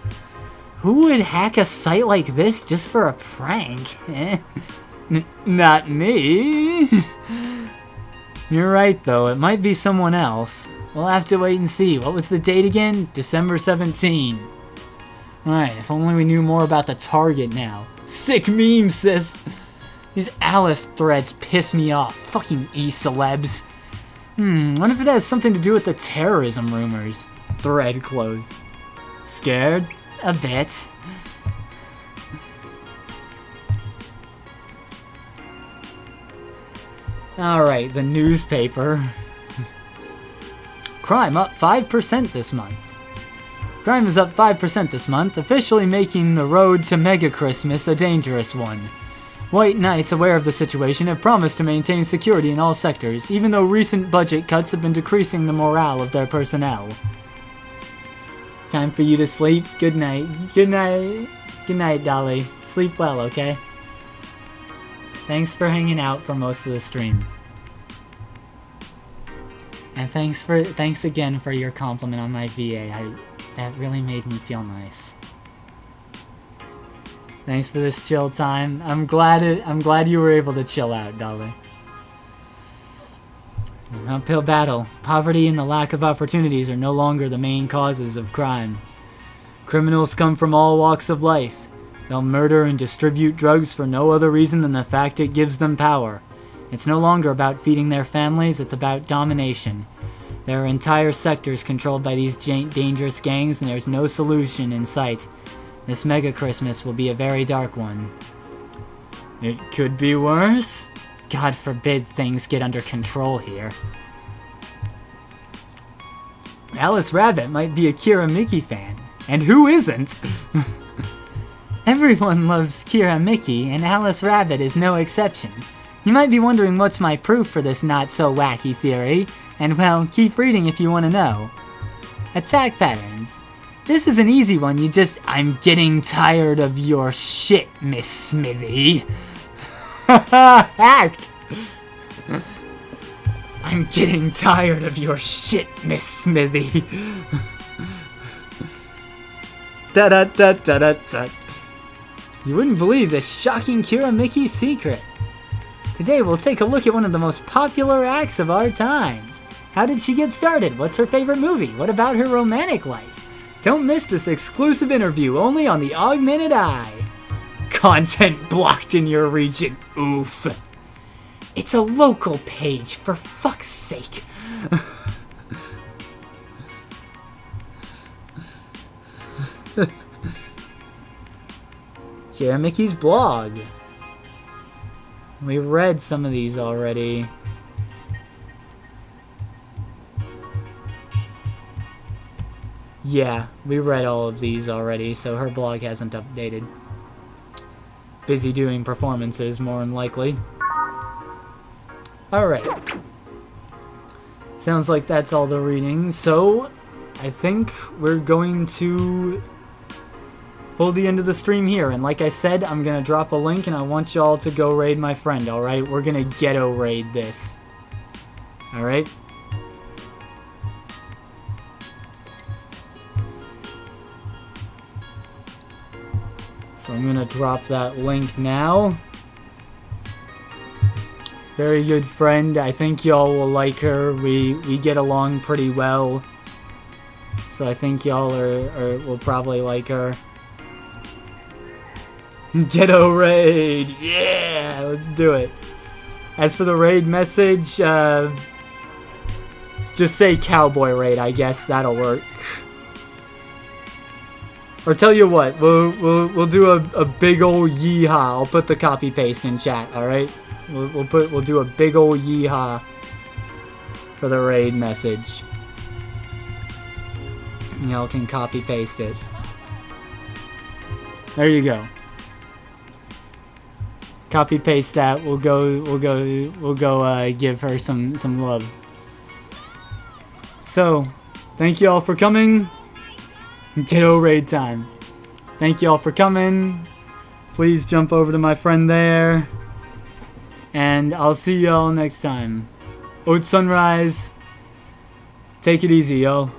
Who would hack a site like this just for a prank? Not me. You're right, though. It might be someone else. We'll have to wait and see. What was the date again? December 17. Alright, if only we knew more about the target now. Sick meme, sis. These Alice threads piss me off. Fucking e-celebs. Wonder if it has something to do with the terrorism rumors. Thread closed. Scared? A bit. Alright, the newspaper. Crime up 5% this month. Crime is up 5% this month, officially making the road to Mega Christmas a dangerous one. White Knights, aware of the situation, have promised to maintain security in all sectors, even though recent budget cuts have been decreasing the morale of their personnel. Time for you to sleep. Good night. Good night. Good night, Dolly. Sleep well, okay? Thanks for hanging out for most of the stream. And thanks again for your compliment on my VA. That really made me feel nice. Thanks for this chill time. I'm glad you were able to chill out, Dolly. An uphill battle. Poverty and the lack of opportunities are no longer the main causes of crime. Criminals come from all walks of life. They'll murder and distribute drugs for no other reason than the fact it gives them power. It's no longer about feeding their families, it's about domination. There are entire sectors controlled by these dangerous gangs, and there's no solution in sight. This Mega Christmas will be a very dark one. It could be worse? God forbid things get under control here. Alice Rabbit might be a Kira Mickey fan. And who isn't? Everyone loves Kira Mickey, and Alice Rabbit is no exception. You might be wondering what's my proof for this not-so-wacky theory, and well, keep reading if you want to know. Attack patterns. This is an easy one, I'm getting tired of your shit, Miss Smithy. Hacked! I'm getting tired of your shit, Miss Smithy. Da-da-da-da-da-da. You wouldn't believe this shocking Kira Mickey secret. Today we'll take a look at one of the most popular acts of our times. How did she get started? What's her favorite movie? What about her romantic life? Don't miss this exclusive interview only on the Augmented Eye. Content blocked in your region. Oof. It's a local page, for fuck's sake. Kira Mickey's blog. We read some of these already. Yeah, we read all of these already, so her blog hasn't updated. Busy doing performances, more than likely. Alright. Sounds like that's all the reading, so I think we're going to hold the end of the stream here. And like I said, I'm going to drop a link and I want y'all to go raid my friend, alright? We're going to ghetto raid this. Alright? So I'm going to drop that link now. Very good friend. I think y'all will like her. We get along pretty well. So I think y'all will probably like her. Ghetto raid! Yeah! Let's do it. As for the raid message, just say cowboy raid, I guess. That'll work. Or tell you what, we'll do a big ol' yeehaw. I'll put the copy paste in chat, alright? We'll do a big ol' yeehaw for the raid message. Y'all can copy paste it. There you go. Copy paste that. We'll go give her some love. So, thank you all for coming. Ghetto raid time. Thank you all for coming. Please jump over to my friend there. And I'll see y'all next time. Oat Sunrise. Take it easy, yo.